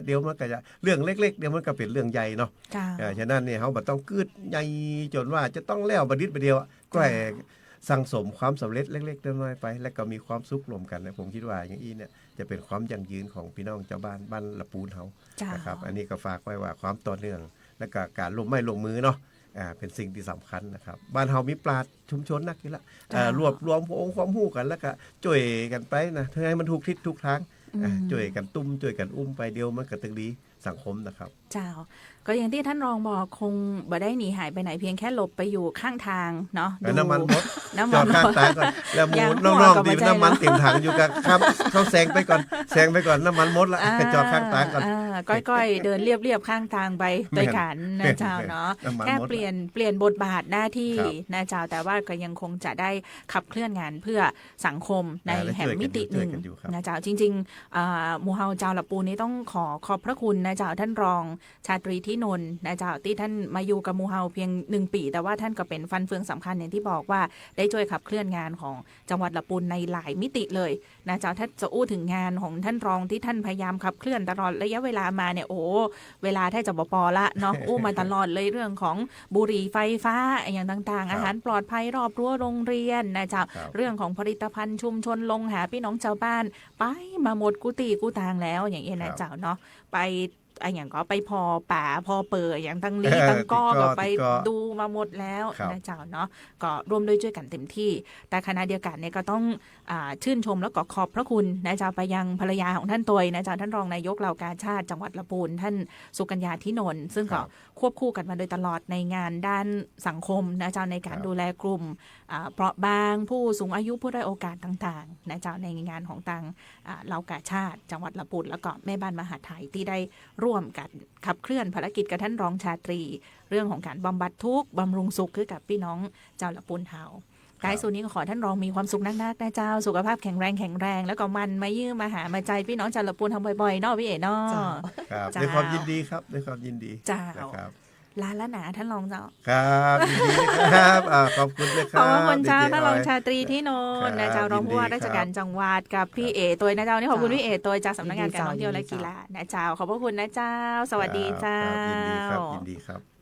เดี๋ยวมันก็จะเรื่องเล็กๆเดี๋ยวมันก็เป็นเรื่องใหญ่เนาะฉะนั้นเนี่ยเขาบ่ต้องกึดใหญ่จนว่าจะต้องแล้วบัดนิดบัดเดียวก็สั่งสมความสำเร็จเล็กๆน้อยๆไปแล้วก็มีความสุขรวมกันนะผมคิดว่าอย่างนี้เนี่ยจะเป็นความยั่งยืนของพี่น้องเจ้าบ้านละปูนเฮานะครับอันนี้ก็ฝากไว้ว่าความต่อเนื่องและก็การลงไม้ลงมือเนาะเป็นสิ่งที่สำคัญนะครับบ้านเฮามีปราชญ์ชุมชนนักนี่ละรวบรวมองค์ความรู้กันแล้วก็ช่วยกันไปนะให้มันถูกทิศถูกทางช่วยกันตุ้มช่วยกันอุ้มไปเดียวมันก็ตึงดี สังคมนะครับเจ้าก็อย่างที่ท่านรองบอกคงบ่ได้หนีหายไปไหนเพียงแค่หลบไปอยู่ข้างทางเนาะน้ำมันหมดจอดข้างทางก่อนแล้วหมูน้องๆดีน้ำมันเต็มถังอยู่กับครับเขาแซงไปก่อนน้ำมันหมดละจอดข้างทางก่อนก้อยๆเดินเรียบๆข้างทางไปโดยการนะเจ้าเนาะแค่เปลี่ยนบทบาทหน้าที่นะเจ้าแต่ว่าก็ยังคงจะได้ขับเคลื่อนงานเพื่อสังคมในแห่งมิติหนึ่งนะเจ้าจริงๆหมู่เฮาเจ้าละปูนี้ต้องขอบพระคุณนะเจ้าท่านรองชาตรีที่นนท์นะเจ้าที่ท่านมาอยู่กับหมู่เฮาเพียง1 ปีแต่ว่าท่านก็เป็นฟันเฟืองสำคัญอย่างที่บอกว่าได้ช่วยขับเคลื่อนงานของจังหวัดละปูนในหลายมิติเลยนะเจ้าถ้าจะอู้ถึงงานของท่านรองที่ท่านพยายามขับเคลื่อนตลอดระยะเวลามาเนี่ยโอ้เวลาแทบจะบ่พอละเนาะอู้มาตลอดเลยเรื่องของบุหรี่ไฟฟ้าอย่างต่างๆอาหารปลอดภัยรอบรั้วโรงเรียนนะเจ้าเรื่องของผลิตภัณฑ์ชุมชนลงหาพี่น้องชาวบ้านไปมาหมดกุฏิกุตางแล้วอย่างนี้นะเจ้าเนาะไปอย่างก็ไปพอป่าพอเปิดอย่างตั้งลีตั้งก้อก็ไปดูมาหมดแล้วนะเจ้าเนาะก็ร่วมด้วยช่วยกันเต็มที่แต่ขณะเดียวกันเนี่ยก็ต้องชื่นชมแล้วก็ขอบพระคุณนะเจ้าไปยังภรรยาของท่านตัวนะเจ้าท่านรองนายกเหล่ากาชาติจังหวัดลำพูนท่านสุกัญญาทินนท์ซึ่งก็ควบคู่กันมาโดยตลอดในงานด้านสังคมนะเจ้าในการดูแลกลุ่มเปราะบางผู้สูงอายุผู้ด้อยโอกาสต่างๆนะเจ้าในงานของทางเหล่ากาชาติจังหวัดลำพูนแล้วก็แม่บ้านมหาดไทยที่ได้ร่วมกันขับเคลื่อนภารกิจกับท่านรองชาตรีเรื่องของการบำบัดทุกข์บำรุงสุขคือกับพี่น้องเจ้าละปูนเฮาท้ายสุดนี้ก็ขอท่านรองมีความสุขนักๆนะเจ้าสุขภาพแข็งแรงแล้วก็มันมายื้อมาหามาใจพี่น้องเจ้าละปูนทำบ่อยๆเนาะพี่เอ๋เนาะครับด้วยความยินดีครับด้วยความยินดีเจ้าลาละหนาท่านรองเจ้าครับยินดีครับขอบคุณเลยครับขอบคุณเจ้าท่านรองชาตรีที่โนนนะเจ้ารองผู้ว่าราชการจังหวัดกับพี่เอ๋ตัวนะเจ้านี่ขอบคุณพี่เอ๋ตัวจากสำนักงานการท่องเที่ยวและกีฬานะเจ้าขอบพระคุณนะเจ้าสวัสดีเจ้ายินดีครับ